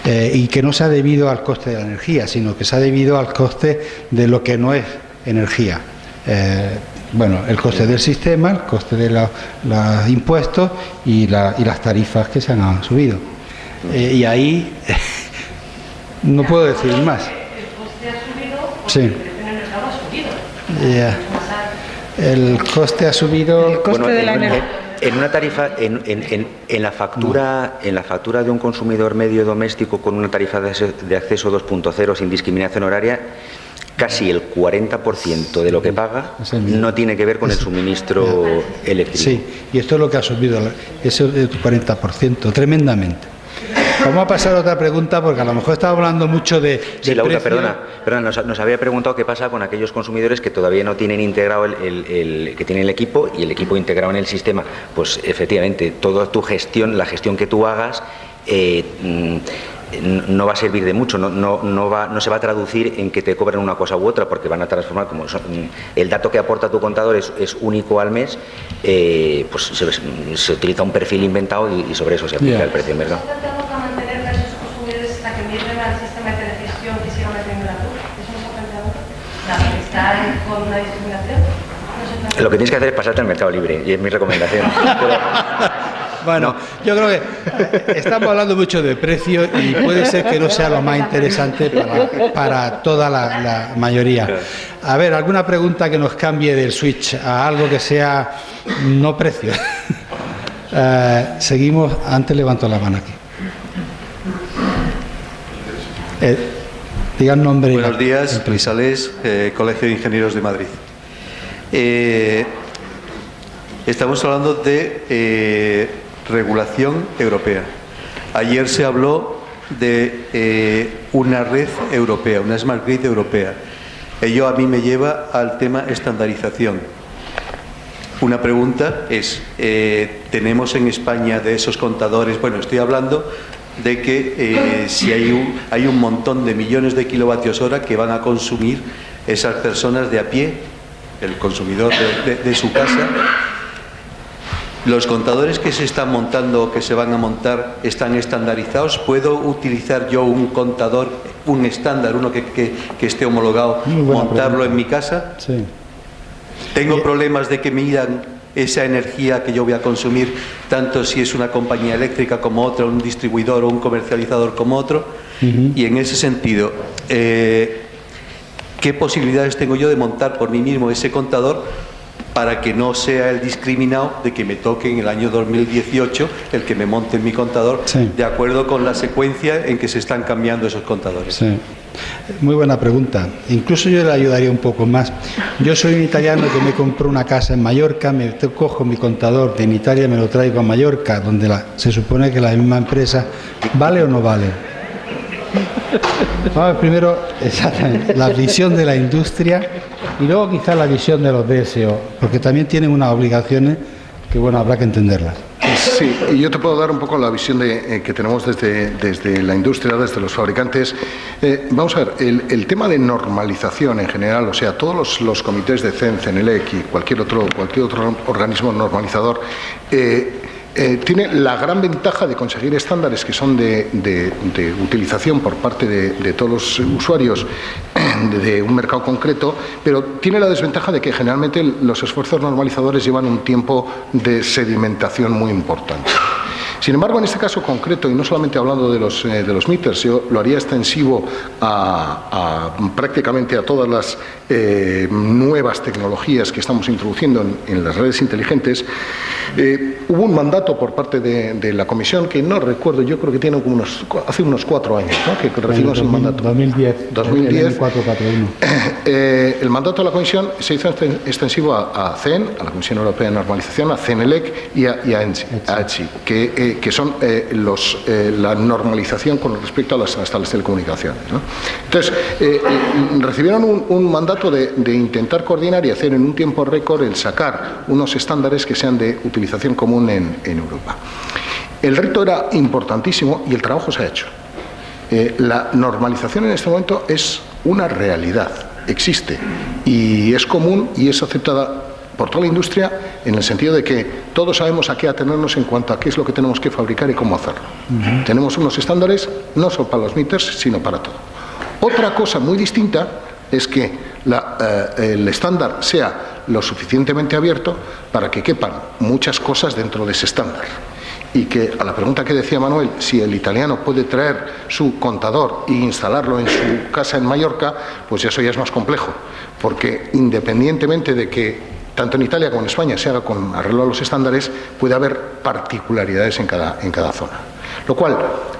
[SPEAKER 1] y que no se ha debido al coste de la energía, sino que se ha debido al coste de lo que no es energía. El coste del sistema, el coste de los impuestos y las tarifas que se han subido. Y ahí no puedo decir más.
[SPEAKER 8] El coste ha subido porque
[SPEAKER 1] sí.
[SPEAKER 8] el precio en el mercado ha subido.
[SPEAKER 1] Yeah. El coste ha subido.
[SPEAKER 5] El coste de la energía.
[SPEAKER 7] En una tarifa, en la factura de un consumidor medio doméstico con una tarifa de acceso 2.0 sin discriminación horaria, casi el 40% de lo que paga no tiene que ver con el suministro eléctrico.
[SPEAKER 1] Sí, y esto es lo que ha subido, ese 40%, tremendamente. Vamos a pasar a otra pregunta, porque a lo mejor estamos hablando mucho de
[SPEAKER 7] Sí, Laura,
[SPEAKER 1] precio.
[SPEAKER 7] perdona, nos había preguntado qué pasa con aquellos consumidores que todavía no tienen integrado que tienen el equipo y el equipo integrado en el sistema. Pues efectivamente, toda tu gestión, la gestión que tú hagas, no va a servir de mucho, no se va a traducir en que te cobren una cosa u otra, porque van a transformar, como el dato que aporta tu contador es único al mes, pues se utiliza un perfil inventado y sobre eso se aplica el precio de mercado.
[SPEAKER 8] ¿Tengo que mantener a esos consumidores hasta que migren al sistema de gestión que siga metiendo la luz? ¿Eso no se ha planteado? ¿Está con una discriminación?
[SPEAKER 7] Lo que tienes que hacer es pasarte al mercado libre, y es mi recomendación.
[SPEAKER 1] Bueno, yo creo que estamos hablando mucho de precio y puede ser que no sea lo más interesante para toda la mayoría. A ver, ¿alguna pregunta que nos cambie del switch a algo que sea no precio? Seguimos. Antes levanto la mano aquí. Digan nombre.
[SPEAKER 9] Buenos días, Luis Alés, Colegio de Ingenieros de Madrid. Estamos hablando de regulación europea. Ayer se habló de una red europea, una Smart Grid europea. Ello a mí me lleva al tema estandarización. Una pregunta es, ¿tenemos en España de esos contadores? Bueno, estoy hablando de que si hay un montón de millones de kilovatios hora que van a consumir esas personas de a pie, el consumidor de su casa. ¿Los contadores que se están montando o que se van a montar están estandarizados? ¿Puedo utilizar yo un contador, un estándar, uno que esté homologado, montarlo en mi casa?
[SPEAKER 1] Sí.
[SPEAKER 9] ¿Tengo problemas de que midan esa energía que yo voy a consumir, tanto si es una compañía eléctrica como otra, un distribuidor o un comercializador como otro? Y en ese sentido, ¿qué posibilidades tengo yo de montar por mí mismo ese contador para que no sea el discriminado de que me toque en el año 2018 el que me monte en mi contador, de acuerdo con la secuencia en que se están cambiando esos contadores?
[SPEAKER 1] Sí. Muy buena pregunta. Incluso yo le ayudaría un poco más. Yo soy un italiano que me compró una casa en Mallorca, cojo mi contador de en Italia y me lo traigo a Mallorca, donde se supone que la misma empresa, ¿vale o no vale? Vamos a ver primero exactamente la visión de la industria y luego quizás la visión de los DSO, porque también tienen unas obligaciones que, bueno, habrá que entenderlas.
[SPEAKER 3] Sí, y yo te puedo dar un poco la visión que tenemos desde la industria, desde los fabricantes. Vamos a ver, el tema de normalización en general, o sea, todos los comités de CEN, CENELEC y cualquier otro organismo normalizador, tiene la gran ventaja de conseguir estándares que son de utilización por parte de todos los usuarios de un mercado concreto, pero tiene la desventaja de que generalmente los esfuerzos normalizadores llevan un tiempo de sedimentación muy importante. Sin embargo, en este caso concreto, y no solamente hablando de los meters, yo lo haría extensivo prácticamente a todas las nuevas tecnologías que estamos introduciendo en las redes inteligentes. Hubo un mandato por parte de la Comisión, que no recuerdo, yo creo que tiene como hace unos 4 años, ¿no?, que recibimos el mandato.
[SPEAKER 1] 2010. 441.
[SPEAKER 3] El mandato de la Comisión se hizo extensivo a CEN, a la Comisión Europea de Normalización, a CENELEC y a ENSI, que son la normalización con respecto a las telecomunicaciones, ¿no? Entonces, recibieron un mandato de intentar coordinar y hacer en un tiempo récord el sacar unos estándares que sean de utilización común en Europa. El reto era importantísimo y el trabajo se ha hecho. La normalización en este momento es una realidad, existe y es común y es aceptada por toda la industria, en el sentido de que todos sabemos a qué atenernos en cuanto a qué es lo que tenemos que fabricar y cómo hacerlo. Tenemos unos estándares no solo para los meters, sino para todo. Otra cosa muy distinta es que el estándar sea lo suficientemente abierto para que quepan muchas cosas dentro de ese estándar. Y que, a la pregunta que decía Manuel, si el italiano puede traer su contador e instalarlo en su casa en Mallorca, pues eso ya es más complejo, porque independientemente de que tanto en Italia como en España se haga con arreglo a los estándares, puede haber particularidades en cada zona. Lo cual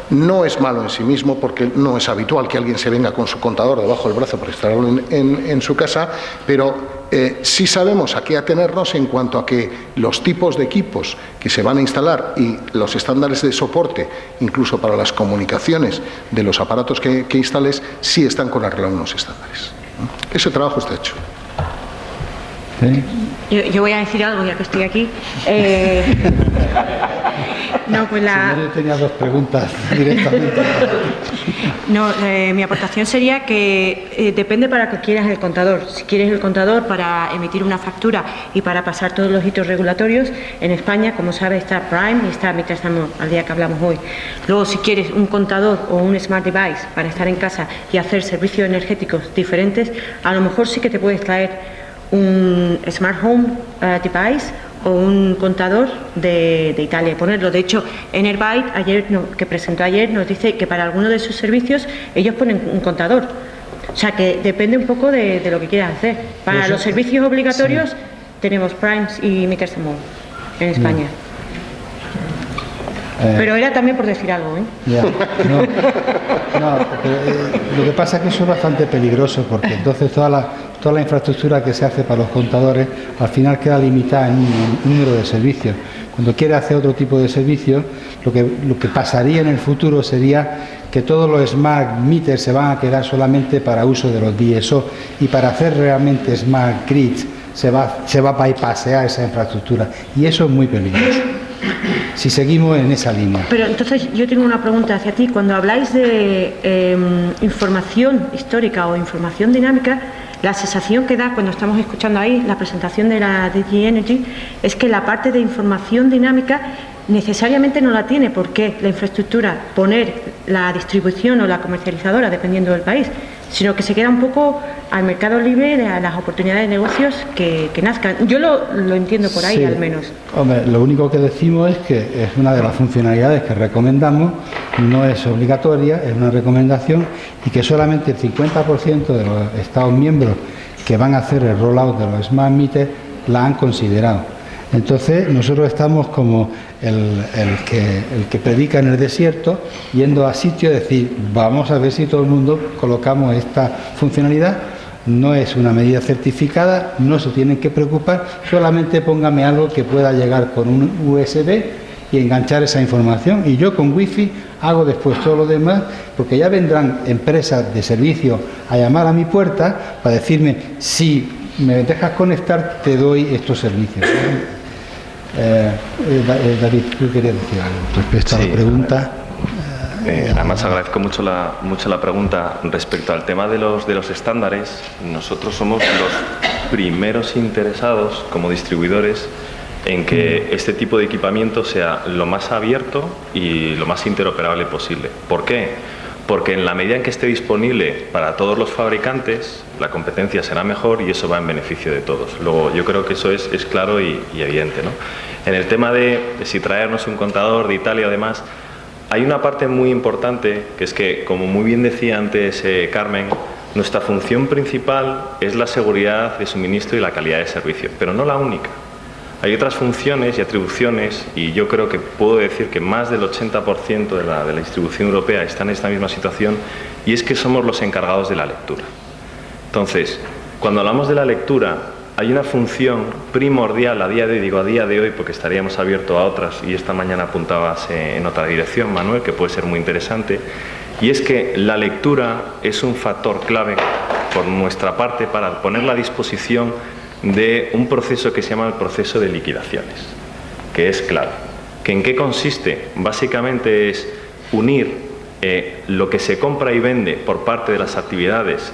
[SPEAKER 3] No es malo en sí mismo porque no es habitual que alguien se venga con su contador debajo del brazo para instalarlo en su casa, pero sí sabemos a qué atenernos en cuanto a que los tipos de equipos que se van a instalar y los estándares de soporte, incluso para las comunicaciones de los aparatos que instales, sí están con arreglo a unos estándares. Ese trabajo está hecho.
[SPEAKER 1] ¿Sí?
[SPEAKER 6] Yo voy a decir algo ya que estoy aquí. No, pues
[SPEAKER 1] Yo tenía dos preguntas directamente.
[SPEAKER 6] No, mi aportación sería que depende para qué quieras el contador. Si quieres el contador para emitir una factura y para pasar todos los hitos regulatorios, en España, como sabes, está Prime y está mientras estamos al día que hablamos hoy. Luego, si quieres un contador o un smart device para estar en casa y hacer servicios energéticos diferentes, a lo mejor sí que te puedes traer un Smart Home Device o un contador de Italia y ponerlo. De hecho, Enerbyte, que presentó ayer, nos dice que para alguno de sus servicios ellos ponen un contador. O sea, que depende un poco de lo que quieras hacer. Para los servicios obligatorios sí. Tenemos Primes y Meters Home en España. Pero era también por decir algo, ¿eh?
[SPEAKER 1] Ya, no, lo que pasa es que eso es bastante peligroso porque entonces toda la infraestructura que se hace para los contadores al final queda limitada en un número de servicios. Cuando quiere hacer otro tipo de servicios, lo que pasaría en el futuro sería que todos los smart meters se van a quedar solamente para uso de los DSO y para hacer realmente smart grids se va a bypassear esa infraestructura y eso es muy peligroso si seguimos en esa línea.
[SPEAKER 6] Pero entonces yo tengo una pregunta hacia ti. Cuando habláis de información histórica o información dinámica, la sensación que da cuando estamos escuchando ahí la presentación de la DG Energy es que la parte de información dinámica necesariamente no la tiene porque la infraestructura, poner la distribución o la comercializadora, dependiendo del país, sino que se queda un poco al mercado libre, a las oportunidades de negocios que nazcan. Yo lo entiendo por ahí, sí, al menos.
[SPEAKER 1] Hombre, lo único que decimos es que es una de las funcionalidades que recomendamos, no es obligatoria, es una recomendación y que solamente el 50% de los Estados miembros que van a hacer el rollout de los Smart Meters la han considerado. Entonces nosotros estamos como el que predica en el desierto, yendo a sitios, decir, vamos a ver si todo el mundo colocamos esta funcionalidad. No es una medida certificada, no se tienen que preocupar, solamente póngame algo que pueda llegar con un USB y enganchar esa información. Y yo con wifi hago después todo lo demás, porque ya vendrán empresas de servicio a llamar a mi puerta para decirme, si me dejas conectar, te doy estos servicios. David, ¿tú querías decir algo respecto a la pregunta?
[SPEAKER 2] Además agradezco mucho la pregunta respecto al tema de los estándares. Nosotros somos los primeros interesados como distribuidores en que este tipo de equipamiento sea lo más abierto y lo más interoperable posible. ¿Por qué? Porque en la medida en que esté disponible para todos los fabricantes, la competencia será mejor y eso va en beneficio de todos. Luego, yo creo que eso es claro y evidente, ¿no? En el tema de si traernos un contador de Italia o demás, hay una parte muy importante que es que, como muy bien decía antes Carmen, nuestra función principal es la seguridad de suministro y la calidad de servicio, pero no la única. Hay otras funciones y atribuciones, y yo creo que puedo decir que más del 80% de la distribución europea está en esta misma situación, y es que somos los encargados de la lectura. Entonces, cuando hablamos de la lectura, hay una función primordial a día de hoy, porque estaríamos abiertos a otras, y esta mañana apuntabas en otra dirección, Manuel, que puede ser muy interesante, y es que la lectura es un factor clave por nuestra parte para ponerla a disposición de un proceso que se llama el proceso de liquidaciones, que es clave. ¿Que en qué consiste? Básicamente es unir lo que se compra y vende por parte de las actividades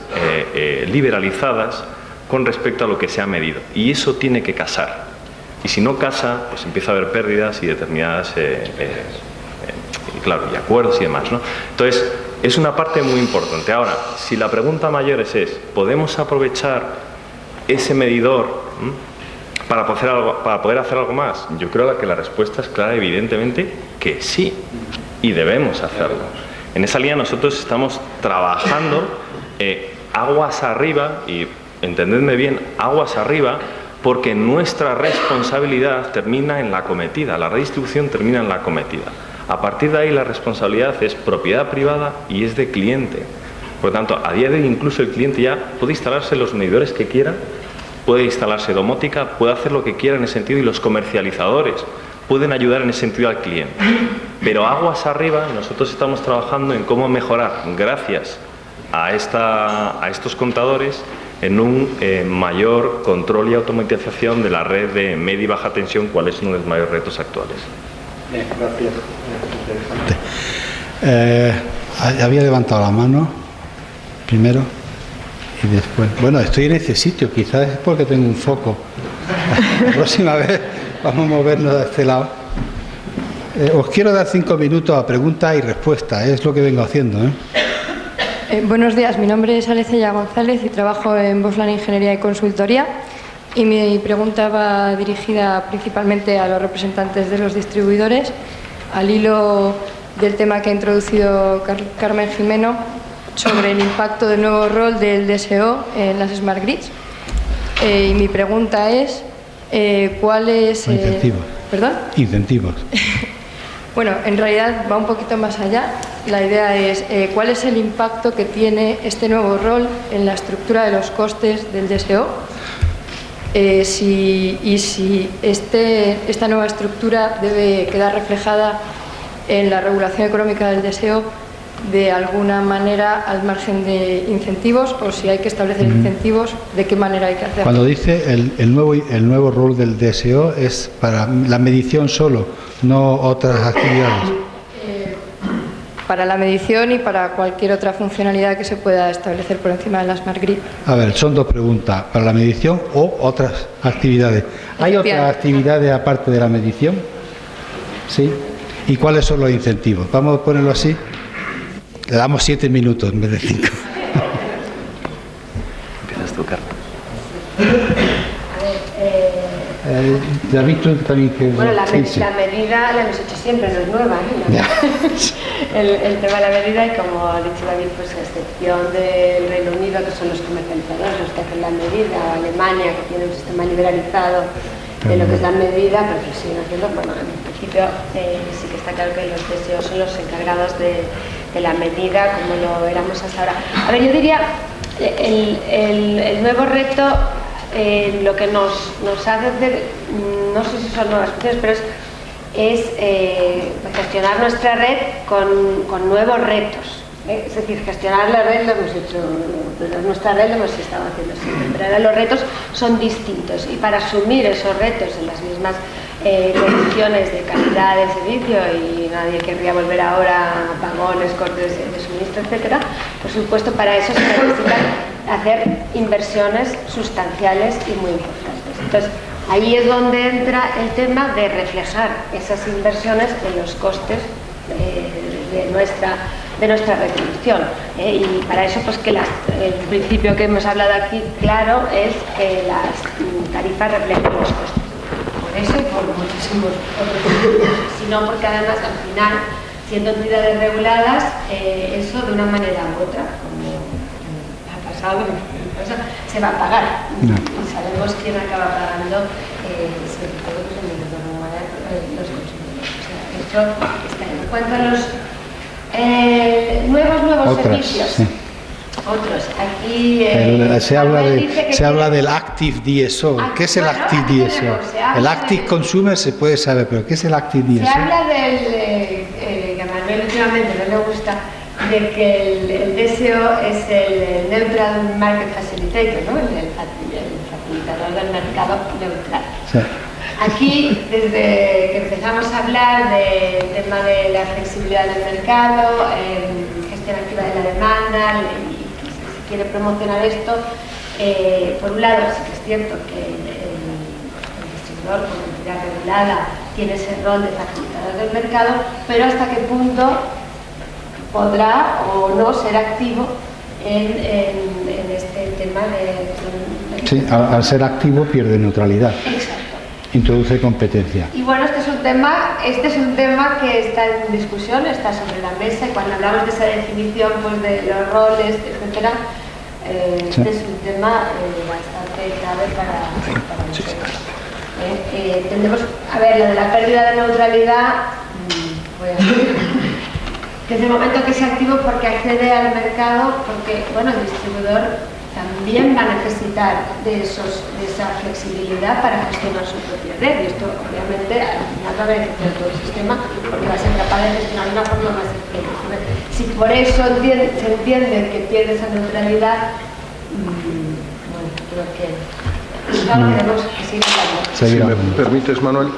[SPEAKER 2] liberalizadas con respecto a lo que se ha medido. Y eso tiene que casar. Y si no casa, pues empieza a haber pérdidas y determinadas, y acuerdos y demás, ¿no? Entonces, es una parte muy importante. Ahora, si la pregunta mayor es, ¿podemos aprovechar ese medidor para poder hacer algo más? Yo creo que la respuesta es clara, evidentemente, que sí, y debemos hacerlo. En esa línea nosotros estamos trabajando aguas arriba, y entendedme bien, aguas arriba, porque nuestra responsabilidad termina en la acometida, la redistribución termina en la acometida. A partir de ahí la responsabilidad es propiedad privada y es de cliente. Por lo tanto, a día de hoy incluso el cliente ya puede instalarse los medidores que quiera, puede instalarse domótica, puede hacer lo que quiera en ese sentido y los comercializadores pueden ayudar en ese sentido al cliente. Pero aguas arriba, nosotros estamos trabajando en cómo mejorar, gracias a estos contadores, en un mayor control y automatización de la red de media y baja tensión, cuál es uno de los mayores retos actuales.
[SPEAKER 1] Bien, gracias. Había levantado la mano primero y después. Bueno, estoy en ese sitio, quizás es porque tengo un foco. La próxima vez vamos a movernos de este lado. Os quiero dar 5 minutos a preguntas y respuestas, es lo que vengo haciendo,
[SPEAKER 10] Buenos días, mi nombre es Alecella González y trabajo en Boslan Ingeniería y Consultoría, y mi pregunta va dirigida principalmente a los representantes de los distribuidores, al hilo del tema que ha introducido Carmen Jimeno sobre el impacto del nuevo rol del DSO en las Smart Grids. Y mi pregunta es, ¿cuáles...
[SPEAKER 1] Incentivos.
[SPEAKER 10] ¿Perdón?
[SPEAKER 1] Incentivos.
[SPEAKER 10] Bueno, en realidad va un poquito más allá. La idea es cuál es el impacto que tiene este nuevo rol en la estructura de los costes del DSO, si esta nueva estructura debe quedar reflejada en la regulación económica del DSO de alguna manera al margen de incentivos, o si hay que establecer incentivos, de qué manera hay que hacerlo.
[SPEAKER 1] Cuando dice el nuevo rol del DSO es para la medición solo, no otras actividades.
[SPEAKER 10] Para la medición y para cualquier otra funcionalidad que se pueda establecer por encima de la Smart Grid.
[SPEAKER 1] A ver, son dos preguntas, para la medición o otras actividades. ¿Hay otras actividades aparte de la medición? ¿Sí? ¿Y cuáles son los incentivos? Vamos a ponerlo así. Le damos 7 minutos en vez de 5.
[SPEAKER 2] Empiezas tú, Carmen.
[SPEAKER 1] David, tú también que...
[SPEAKER 4] Bueno, la medida la hemos hecho siempre, no es nueva, ¿no? el tema de la medida, y como ha dicho David, pues a excepción del Reino Unido, que son los comercializadores los que hacen la medida, o Alemania, que tiene un sistema liberalizado de lo que es la medida, pero que siguen haciendo, bueno, en principio sí que está claro que los DSO son los encargados de la medida, como lo éramos hasta ahora. A ver, yo diría, el nuevo reto, lo que nos hace hacer, no sé si son nuevas funciones, pero es gestionar nuestra red con nuevos retos. Es decir, gestionar la red lo hemos hecho, nuestra red lo hemos estado haciendo siempre, pero ahora los retos son distintos, y para asumir esos retos en las mismas condiciones de calidad de servicio, y nadie querría volver ahora a apagones, cortes de suministro, etcétera, por supuesto para eso se necesitan hacer inversiones sustanciales y muy importantes. Entonces, ahí es donde entra el tema de reflejar esas inversiones en los costes de nuestra retribución. Y para eso, pues que el principio que hemos hablado aquí, claro, es que las tarifas reflejen los costes. Por eso y por muchísimos otros motivos. Sino porque además, al final, siendo entidades reguladas, eso de una manera u otra, como ha pasado, se va a pagar. No. Y sabemos quién acaba pagando, sobre todo los consumidores. O sea, esto está en cuanto a los nuevos servicios. Sí. Otros. Aquí
[SPEAKER 1] se habla del Active DSO. ¿Qué es el Active DSO? El Active Consumer se puede saber, pero ¿qué es el Active DSO?
[SPEAKER 4] Se habla del que a Manuel últimamente no le gusta, de que el DSO es el Neutral Market Facilitator, ¿no? el facilitador del mercado neutral. Sí. Aquí, desde que empezamos a hablar del tema de la flexibilidad del mercado, gestión activa de la demanda, y se quiere promocionar esto, por un lado sí que es cierto que el distribuidor como entidad regulada tiene ese rol de facilitador del mercado, pero hasta qué punto podrá o no ser activo en este tema de...
[SPEAKER 1] Sí, al ser activo pierde neutralidad.
[SPEAKER 4] Exacto.
[SPEAKER 1] Introduce competencia.
[SPEAKER 4] Y bueno, este es un tema que está en discusión, está sobre la mesa, y cuando hablamos de esa definición, pues de los roles, etcétera, este es un tema bastante clave para nosotros. Tendemos, a ver, lo de la pérdida de neutralidad, pues Desde el momento que se activo, porque accede al mercado, porque bueno, el distribuidor también va a necesitar de esa flexibilidad para gestionar su propia red, y esto obviamente al final va a beneficiar todo el sistema porque va a ser capaz de gestionar de una forma más eficiente. Si por eso se entiende que pierde esa neutralidad, bueno, creo que tenemos que seguir hablando.
[SPEAKER 3] Si me permites, Manuel,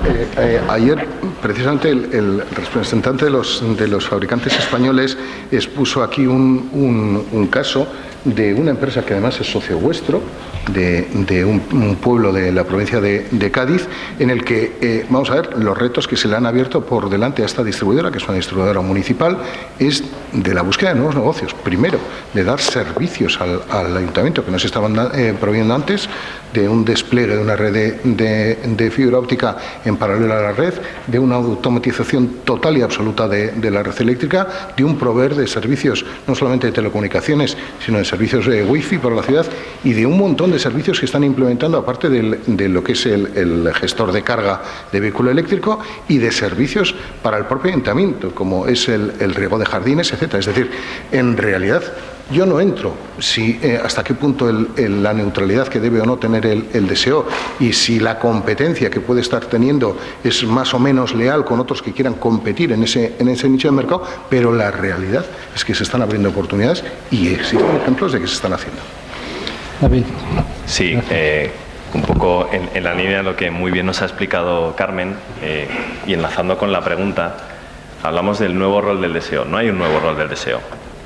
[SPEAKER 3] ayer precisamente el representante de los fabricantes españoles expuso aquí un caso de una empresa que además es socio vuestro, de un pueblo de la provincia de Cádiz, en el que, vamos a ver, los retos que se le han abierto por delante a esta distribuidora, que es una distribuidora municipal, es de la búsqueda de nuevos negocios. Primero, de dar servicios al ayuntamiento que no se estaban proveyendo antes, de un despliegue de una red de fibra óptica en paralelo a la red, de una automatización total y absoluta de la red eléctrica, de un proveer de servicios no solamente de telecomunicaciones, sino de servicios de wifi para la ciudad, y de un montón de servicios que están implementando, aparte de lo que es el gestor de carga de vehículo eléctrico, y de servicios para el propio ayuntamiento, como es el riego de jardines, etcétera. Es decir, en realidad, yo no entro hasta qué punto la neutralidad que debe o no tener el DSO, y si la competencia que puede estar teniendo es más o menos leal con otros que quieran competir en ese nicho de mercado, pero la realidad es que se están abriendo oportunidades y existen ejemplos de que se están haciendo.
[SPEAKER 1] David.
[SPEAKER 2] Sí, un poco en la línea de lo que muy bien nos ha explicado Carmen, y enlazando con la pregunta, hablamos del nuevo rol del DSO. No hay un nuevo rol del DSO.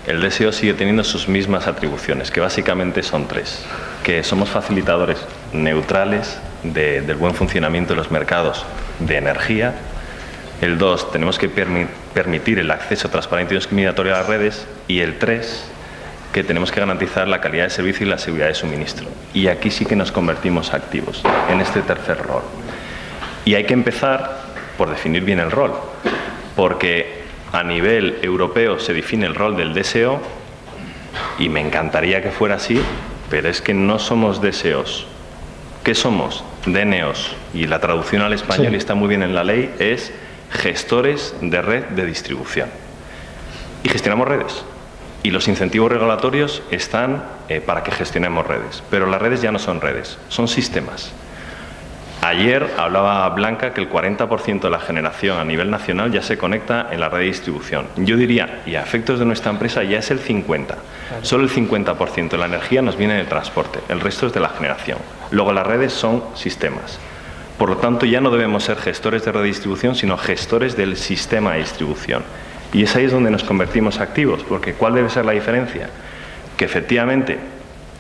[SPEAKER 2] El DSO sigue teniendo sus mismas atribuciones, que básicamente son tres: que somos facilitadores neutrales del buen funcionamiento de los mercados de energía. El 2, tenemos que permitir el acceso transparente y discriminatorio a las redes. Y el 3, que tenemos que garantizar la calidad de servicio y la seguridad de suministro. Y aquí sí que nos convertimos activos, en este tercer rol. Y hay que empezar por definir bien el rol, porque a nivel europeo se define el rol del DSO, y me encantaría que fuera así, pero es que no somos DSOs. ¿Qué somos? DNOs. Y la traducción al español,
[SPEAKER 1] Sí.
[SPEAKER 2] y está muy bien en la ley, es gestores de red de distribución. Y gestionamos redes. Y los incentivos regulatorios están para que gestionemos redes. Pero las redes ya no son redes, son sistemas. Ayer hablaba Blanca que el 40% de la generación a nivel nacional ya se conecta en la red de distribución. Yo diría, y a efectos de nuestra empresa, ya es el 50%. Solo el 50% de la energía nos viene del transporte, el resto es de la generación. Luego las redes son sistemas. Por lo tanto, ya no debemos ser gestores de red de distribución, sino gestores del sistema de distribución. Y es ahí es donde nos convertimos activos, porque ¿cuál debe ser la diferencia? Que efectivamente,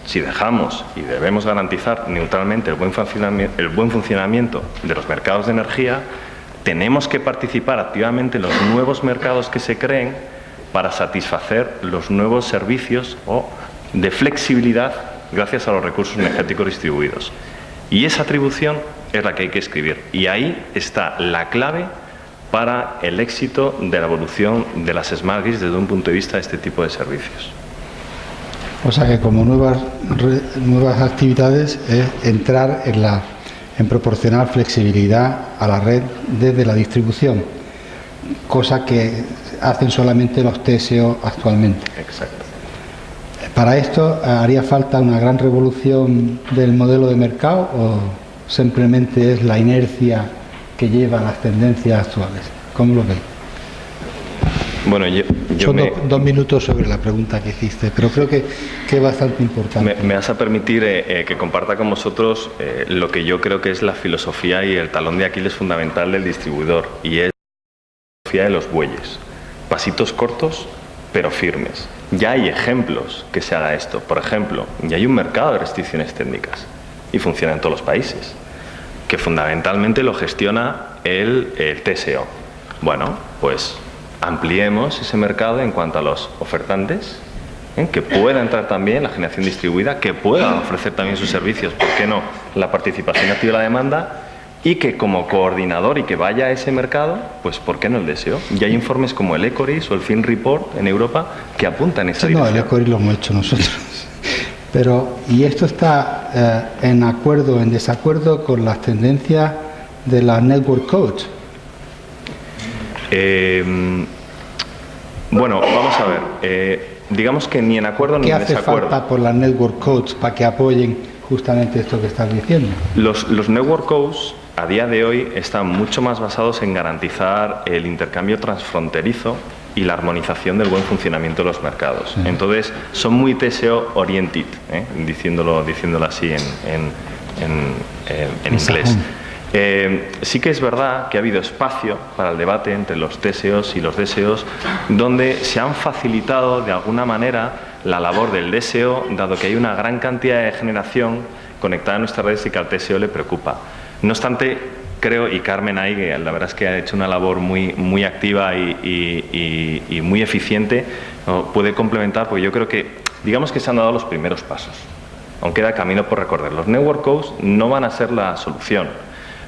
[SPEAKER 2] si dejamos y debemos garantizar neutralmente el buen funcionamiento de los mercados de energía, tenemos que participar activamente en los nuevos mercados que se creen para satisfacer los nuevos servicios de flexibilidad gracias a los recursos energéticos distribuidos. Y esa atribución es la que hay que escribir. Y ahí está la clave para el éxito de la evolución de las Smart Grids desde un punto de vista de este tipo de servicios.
[SPEAKER 1] O sea que como nuevas actividades es entrar en proporcionar flexibilidad a la red desde la distribución, cosa que hacen solamente los TSO actualmente.
[SPEAKER 2] Exacto.
[SPEAKER 1] ¿Para esto haría falta una gran revolución del modelo de mercado o simplemente es la inercia que lleva a las tendencias actuales? ¿Cómo lo ven?
[SPEAKER 2] Bueno,
[SPEAKER 1] Son 2 minutos sobre la pregunta que hiciste, pero creo que es bastante importante.
[SPEAKER 2] Me vas a permitir que comparta con vosotros lo que yo creo que es la filosofía y el talón de Aquiles fundamental del distribuidor, y es la filosofía de los bueyes. Pasitos cortos, pero firmes. Ya hay ejemplos que se haga esto. Por ejemplo, ya hay un mercado de restricciones técnicas, y funciona en todos los países, que fundamentalmente lo gestiona el TSO. Bueno, pues ampliemos ese mercado en cuanto a los ofertantes, que pueda entrar también la generación distribuida, que pueda ofrecer también sus servicios, ¿por qué no? La participación activa de la demanda, y que como coordinador y que vaya a ese mercado, pues ¿por qué no el DSO? Ya hay informes como el ECORIS o el Fin Report en Europa que apuntan en esa dirección.
[SPEAKER 1] No, el ECORIS lo hemos hecho nosotros. Pero, ¿y esto está en acuerdo, en desacuerdo con las tendencias de la Network Coach?
[SPEAKER 2] Bueno, vamos a ver. Digamos que ni en acuerdo ni en desacuerdo.
[SPEAKER 1] ¿Qué hace falta por las network codes para que apoyen justamente esto que estás diciendo?
[SPEAKER 2] Los network codes a día de hoy están mucho más basados en garantizar el intercambio transfronterizo y la armonización del buen funcionamiento de los mercados. Sí. Entonces, son muy TSO oriented, diciéndolo así en inglés. Sí que es verdad que ha habido espacio para el debate entre los TSOs y los DSOs, donde se han facilitado de alguna manera la labor del DSO, dado que hay una gran cantidad de generación conectada a nuestras redes y que al TSO le preocupa. No obstante, creo, y Carmen ahí, que la verdad es que ha hecho una labor muy activa y muy eficiente, puede complementar, porque yo creo que, digamos que se han dado los primeros pasos. Aún queda camino por recorrer. Los network codes no van a ser la solución,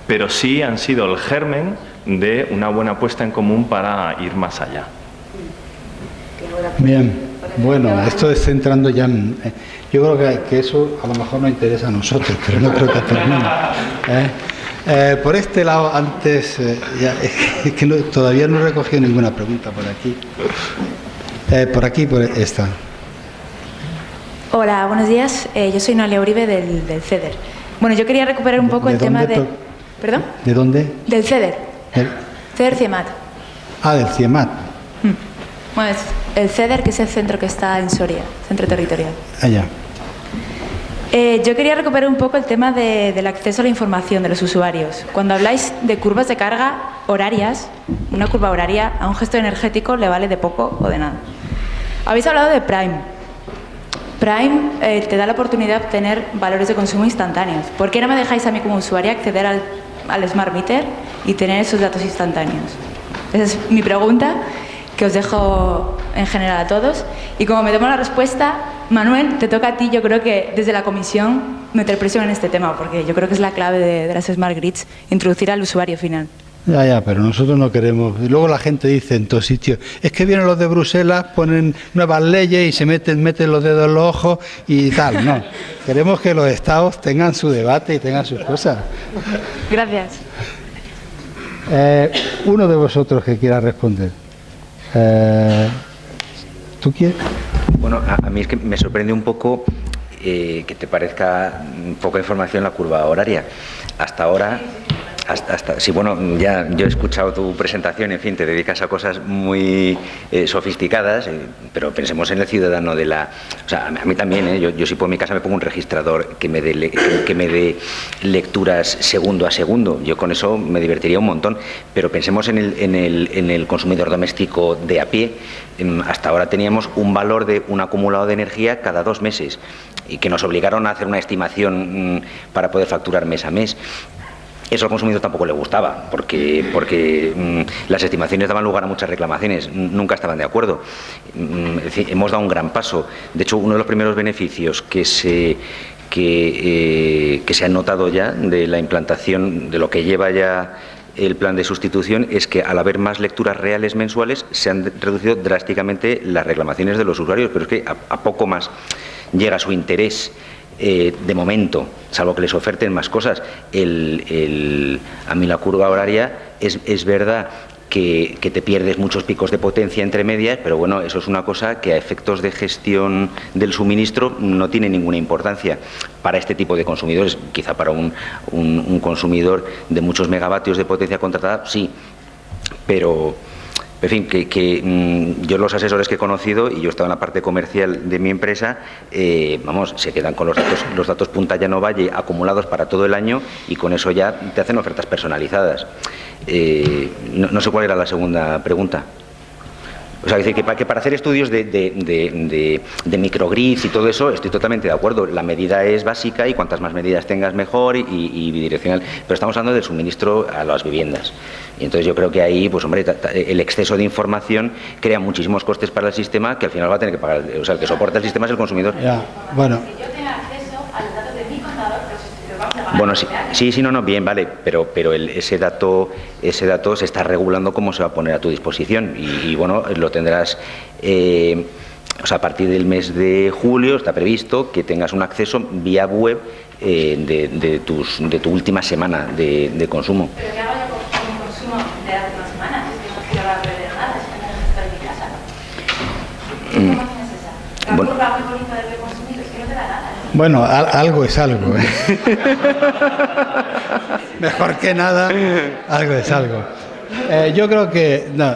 [SPEAKER 2] pero sí han sido el germen de una buena puesta en común para ir más allá.
[SPEAKER 1] Bien, bueno, esto está entrando ya en... yo creo que eso a lo mejor nos interesa a nosotros, pero no creo que termine. Por este lado, antes, es que todavía no he recogido ninguna pregunta por aquí. Por aquí, por esta.
[SPEAKER 11] Hola, buenos días. Yo soy Noelia Uribe del CEDER. Bueno, yo quería recuperar un poco el tema de... ¿Perdón?
[SPEAKER 1] ¿De dónde?
[SPEAKER 11] Del CEDER. CEDER CIEMAT.
[SPEAKER 1] Ah, del CIEMAT.
[SPEAKER 11] Bueno, es el CEDER, que es el centro que está en Soria, centro territorial.
[SPEAKER 1] Allá.
[SPEAKER 11] Yo quería recuperar un poco el tema del acceso a la información de los usuarios. Cuando habláis de curvas de carga horarias, una curva horaria a un gestor energético le vale de poco o de nada. Habéis hablado de Prime. Prime te da la oportunidad de obtener valores de consumo instantáneos. ¿Por qué no me dejáis a mí como usuaria acceder al Smart Meter y tener esos datos instantáneos? Esa es mi pregunta, que os dejo en general a todos. Y como me tomo la respuesta, Manuel, te toca a ti, yo creo que desde la comisión, meter presión en este tema, porque yo creo que es la clave de las Smart Grids, introducir al usuario final.
[SPEAKER 1] Ya, pero nosotros no queremos. Y luego la gente dice en todos sitios, es que vienen los de Bruselas, ponen nuevas leyes y se meten los dedos en los ojos y tal. No, queremos que los estados tengan su debate y tengan sus cosas.
[SPEAKER 11] Gracias.
[SPEAKER 1] Uno de vosotros que quiera responder. ¿Tú quieres?
[SPEAKER 7] Bueno, a mí es que me sorprende un poco que te parezca poca información la curva horaria. Hasta ahora... sí, bueno, ya yo he escuchado tu presentación, en fin, te dedicas a cosas muy sofisticadas, pero pensemos en el ciudadano de la... O sea, a mí también, yo si por mi casa me pongo un registrador que me dé lecturas segundo a segundo, yo con eso me divertiría un montón, pero pensemos en el consumidor doméstico de a pie. Hasta ahora teníamos un valor de un acumulado de energía cada 2 meses y que nos obligaron a hacer una estimación para poder facturar mes a mes. Eso al consumidor tampoco le gustaba, porque las estimaciones daban lugar a muchas reclamaciones, nunca estaban de acuerdo. Es decir, hemos dado un gran paso. De hecho, uno de los primeros beneficios que se han notado ya de la implantación de lo que lleva ya el plan de sustitución es que al haber más lecturas reales mensuales se han reducido drásticamente las reclamaciones de los usuarios, pero es que a poco más llega su interés. De momento, salvo que les oferten más cosas, a mí la curva horaria es verdad que te pierdes muchos picos de potencia entre medias, pero bueno, eso es una cosa que a efectos de gestión del suministro no tiene ninguna importancia para este tipo de consumidores. Quizá para un consumidor de muchos megavatios de potencia contratada, sí, pero... En fin, yo los asesores que he conocido, y yo estaba en la parte comercial de mi empresa, se quedan con los datos punta llano valle acumulados para todo el año y con eso ya te hacen ofertas personalizadas. No sé cuál era la segunda pregunta. O sea, que para hacer estudios de microgrids y todo eso estoy totalmente de acuerdo. La medida es básica y cuantas más medidas tengas mejor y bidireccional. Pero estamos hablando del suministro a las viviendas. Y entonces yo creo que ahí, pues hombre, el exceso de información crea muchísimos costes para el sistema que al final va a tener que pagar. O sea, el que soporta el sistema es el consumidor.
[SPEAKER 1] Ya, bueno.
[SPEAKER 11] Que yo tenga acceso a los datos de mi contador, pero si lo vamos a pagar.
[SPEAKER 7] Bueno, sí, no, bien, vale, pero ese dato se está regulando cómo se va a poner a tu disposición y bueno, lo tendrás, a partir del mes de julio está previsto que tengas un acceso vía web de tu última semana de consumo.
[SPEAKER 11] ¿Pero qué hago yo con un consumo de hace 2 semanas? Es que no quiero la
[SPEAKER 7] Bueno.
[SPEAKER 1] Bueno, algo es algo. Mejor que nada, algo es algo. Yo creo que, no,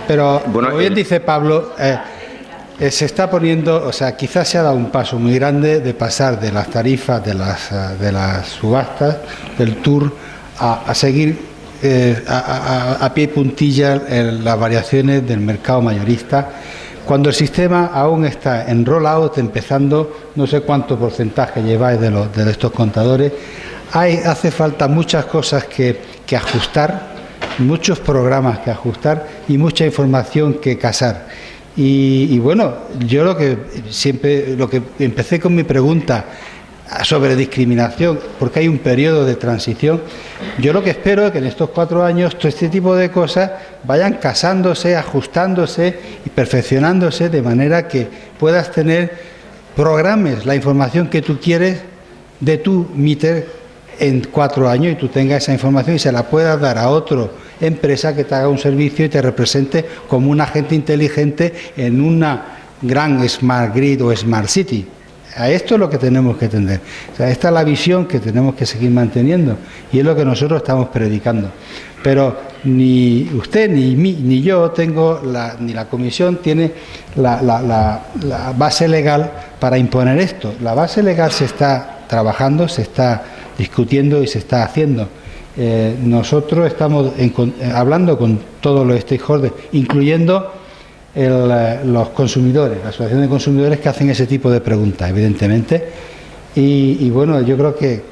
[SPEAKER 1] pero
[SPEAKER 7] bueno,
[SPEAKER 1] como bien dice Pablo, se está poniendo, o sea, quizás se ha dado un paso muy grande de pasar de las tarifas de las subastas, del tour, a seguir a pie y puntilla las variaciones del mercado mayorista, cuando el sistema aún está en roll-out, empezando, no sé cuánto porcentaje lleváis de estos contadores. Hace falta muchas cosas que ajustar, muchos programas que ajustar y mucha información que casar. Y bueno, yo lo que empecé con mi pregunta sobre discriminación, porque hay un periodo de transición, yo lo que espero es que en estos 4 años todo este tipo de cosas vayan casándose, ajustándose y perfeccionándose de manera que puedas programes la información que tú quieres de tu meter en 4 años y tú tengas esa información y se la puedas dar a otra empresa que te haga un servicio y te represente como un agente inteligente en una gran Smart Grid o Smart City. A esto es lo que tenemos que tender. O sea, esta es la visión que tenemos que seguir manteniendo y es lo que nosotros estamos predicando. Pero ni usted, ni yo ni la Comisión tiene la base legal para imponer esto. La base legal se está trabajando, se está discutiendo y se está haciendo. Nosotros estamos hablando con todos los stakeholders, incluyendo los consumidores, la Asociación de Consumidores, que hacen ese tipo de preguntas, evidentemente. Y bueno, yo creo que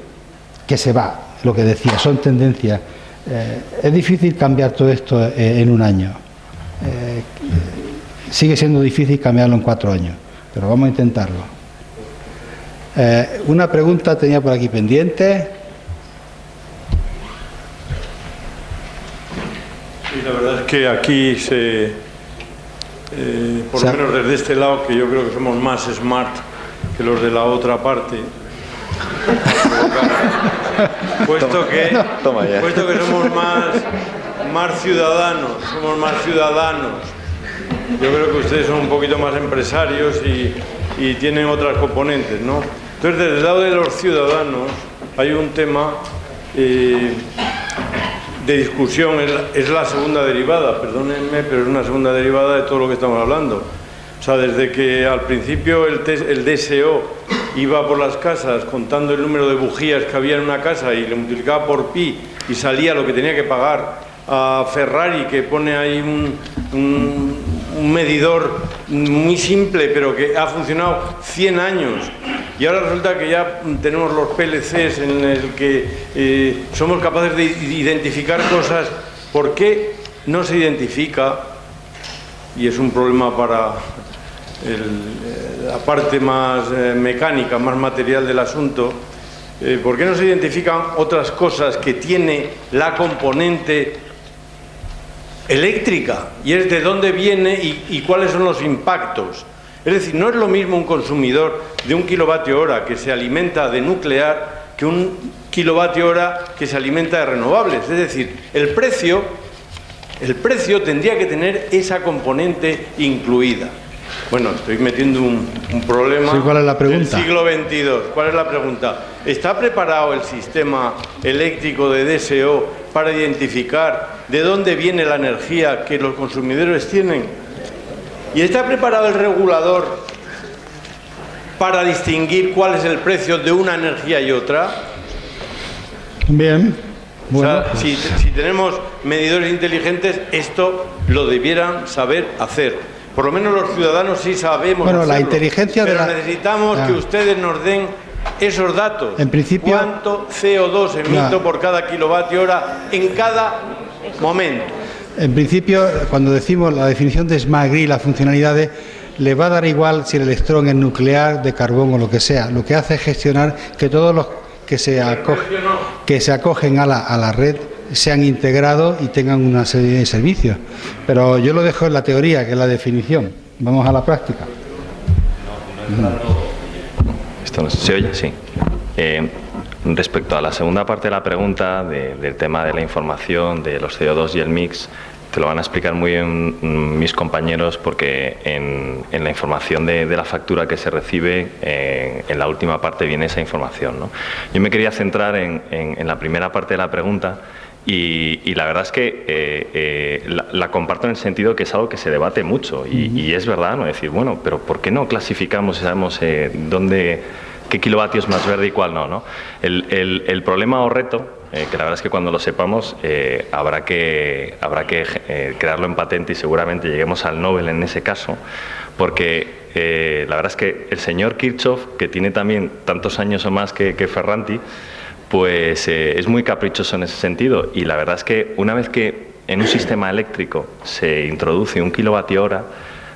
[SPEAKER 1] se va, lo que decía, son tendencias. Es difícil cambiar todo esto en un año. Sigue siendo difícil cambiarlo en 4 años, pero vamos a intentarlo. Una pregunta tenía por aquí pendiente.
[SPEAKER 12] Sí, la verdad es que aquí por lo menos desde este lado, que yo creo que somos más smart que los de la otra parte, puesto que somos más ciudadanos, yo creo que ustedes son un poquito más empresarios y tienen otras componentes, ¿no? Entonces, desde el lado de los ciudadanos hay un tema de discusión, es la segunda derivada, perdónenme, pero es una segunda derivada de todo lo que estamos hablando. O sea, desde que al principio el DSO iba por las casas contando el número de bujías que había en una casa y le multiplicaba por pi y salía lo que tenía que pagar, a Ferrari, que pone ahí un medidor muy simple pero que ha funcionado 100 años, y ahora resulta que ya tenemos los PLCs en el que somos capaces de identificar cosas. ¿Por qué no se identifica? Y es un problema para la parte más mecánica, más material del asunto. ¿Por qué no se identifican otras cosas que tiene la componente eléctrica? Y es de dónde viene y cuáles son los impactos. Es decir, no es lo mismo un consumidor de 1 kilovatio hora que se alimenta de nuclear que 1 kilovatio hora que se alimenta de renovables. Es decir, el precio tendría que tener esa componente incluida. Bueno, estoy metiendo un problema.
[SPEAKER 1] Sí, ¿cuál es la pregunta?
[SPEAKER 12] Del siglo XXII. ¿Cuál es la pregunta? ¿Está preparado el sistema eléctrico de DSO para identificar de dónde viene la energía que los consumidores tienen? ¿Y está preparado el regulador para distinguir cuál es el precio de una energía y otra?
[SPEAKER 1] Bien. Bueno,
[SPEAKER 12] o sea, si tenemos medidores inteligentes, esto lo debieran saber hacer. Por lo menos los ciudadanos sí sabemos hacerlo.
[SPEAKER 1] La inteligencia
[SPEAKER 12] pero necesitamos que ustedes nos den esos datos.
[SPEAKER 1] En principio,
[SPEAKER 12] ¿cuánto CO2 emito por cada kilovatio hora en cada momento?
[SPEAKER 1] En principio, cuando decimos la definición de Smart Grid, las funcionalidades, le va a dar igual si el electrón es nuclear, de carbón o lo que sea. Lo que hace es gestionar que todos los que se acogen a la red sean integrados y tengan una serie de servicios. Pero yo lo dejo en la teoría, que es la definición. Vamos a la práctica.
[SPEAKER 2] ¿Se oye? Sí. Respecto a la segunda parte de la pregunta, del tema de la información, de los CO2 y el mix, te lo van a explicar muy bien mis compañeros, porque en la información de la factura que se recibe, en la última parte viene esa información, ¿no? Yo me quería centrar en la primera parte de la pregunta. Y la verdad es que la comparto en el sentido que es algo que se debate mucho y es verdad, ¿no? Decir, bueno, pero ¿por qué no clasificamos y sabemos qué kilovatios más verde y cuál no, ¿no? El problema o reto, que la verdad es que cuando lo sepamos habrá que crearlo en patente y seguramente lleguemos al Nobel en ese caso, porque la verdad es que el señor Kirchhoff, que tiene también tantos años o más que Ferranti, pues es muy caprichoso en ese sentido, y la verdad es que una vez que en un sistema eléctrico se introduce 1 kilovatio hora,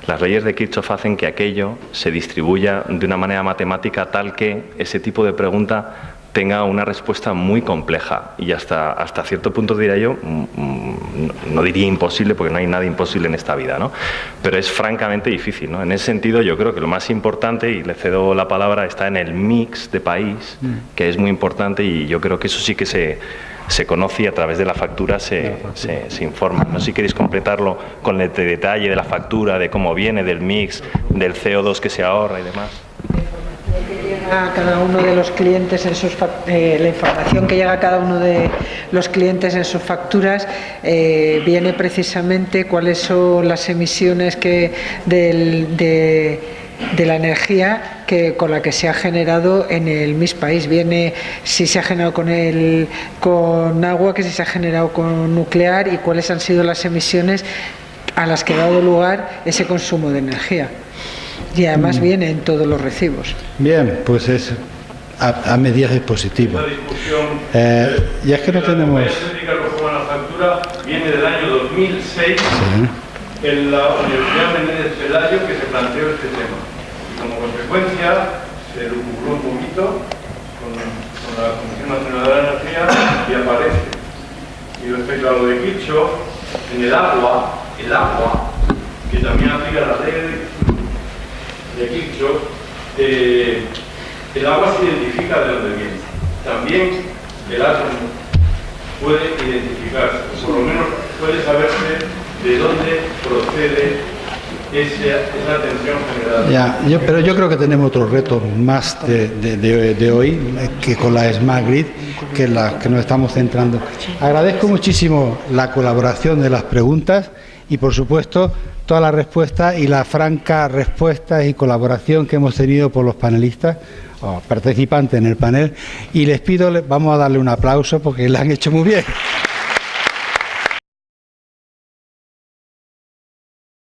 [SPEAKER 2] las leyes de Kirchhoff hacen que aquello se distribuya de una manera matemática tal que ese tipo de pregunta tenga una respuesta muy compleja y hasta cierto punto, diría yo, no diría imposible, porque no hay nada imposible en esta vida, ¿no? Pero es francamente difícil, ¿no? En ese sentido, yo creo que lo más importante, y le cedo la palabra, está en el mix de país, que es muy importante, y yo creo que eso sí que se conoce y a través de la factura se informa. No sé si queréis completarlo con el detalle de la factura, de cómo viene, del mix, del CO2 que se ahorra y demás.
[SPEAKER 5] A cada uno de los clientes en sus la información que llega a cada uno de los clientes en sus facturas viene precisamente cuáles son las emisiones de la energía con la que se ha generado en el mismo país. Viene si se ha generado con agua, que si se ha generado con nuclear, y cuáles han sido las emisiones a las que ha dado lugar ese consumo de energía. Y además viene en todos los recibos.
[SPEAKER 1] Bien, pues es a medidas dispositivos.
[SPEAKER 12] Esta discusión
[SPEAKER 1] ya es que no tenemos...
[SPEAKER 12] La eléctrica que la factura viene del año 2006, en la Universidad Menéndez Pelayo, que se planteó este tema. Y como consecuencia se lucubró un poquito con la Comisión Nacional de la Energía y aparece. Y respecto a lo de Kirchhoff, en el agua, que también aplica la ley de Kirchhoff, el agua se identifica de dónde viene. También el átomo puede identificarse, o por lo menos puede saberse de dónde procede esa tensión generada.
[SPEAKER 1] Pero yo creo que tenemos otro reto más de hoy, que con la Smart Grid, que la que nos estamos centrando. Agradezco muchísimo la colaboración de las preguntas y, por supuesto, toda la respuesta y la franca respuesta y colaboración que hemos tenido por los panelistas o participantes en el panel, y les pido, vamos a darle un aplauso porque lo han hecho muy bien.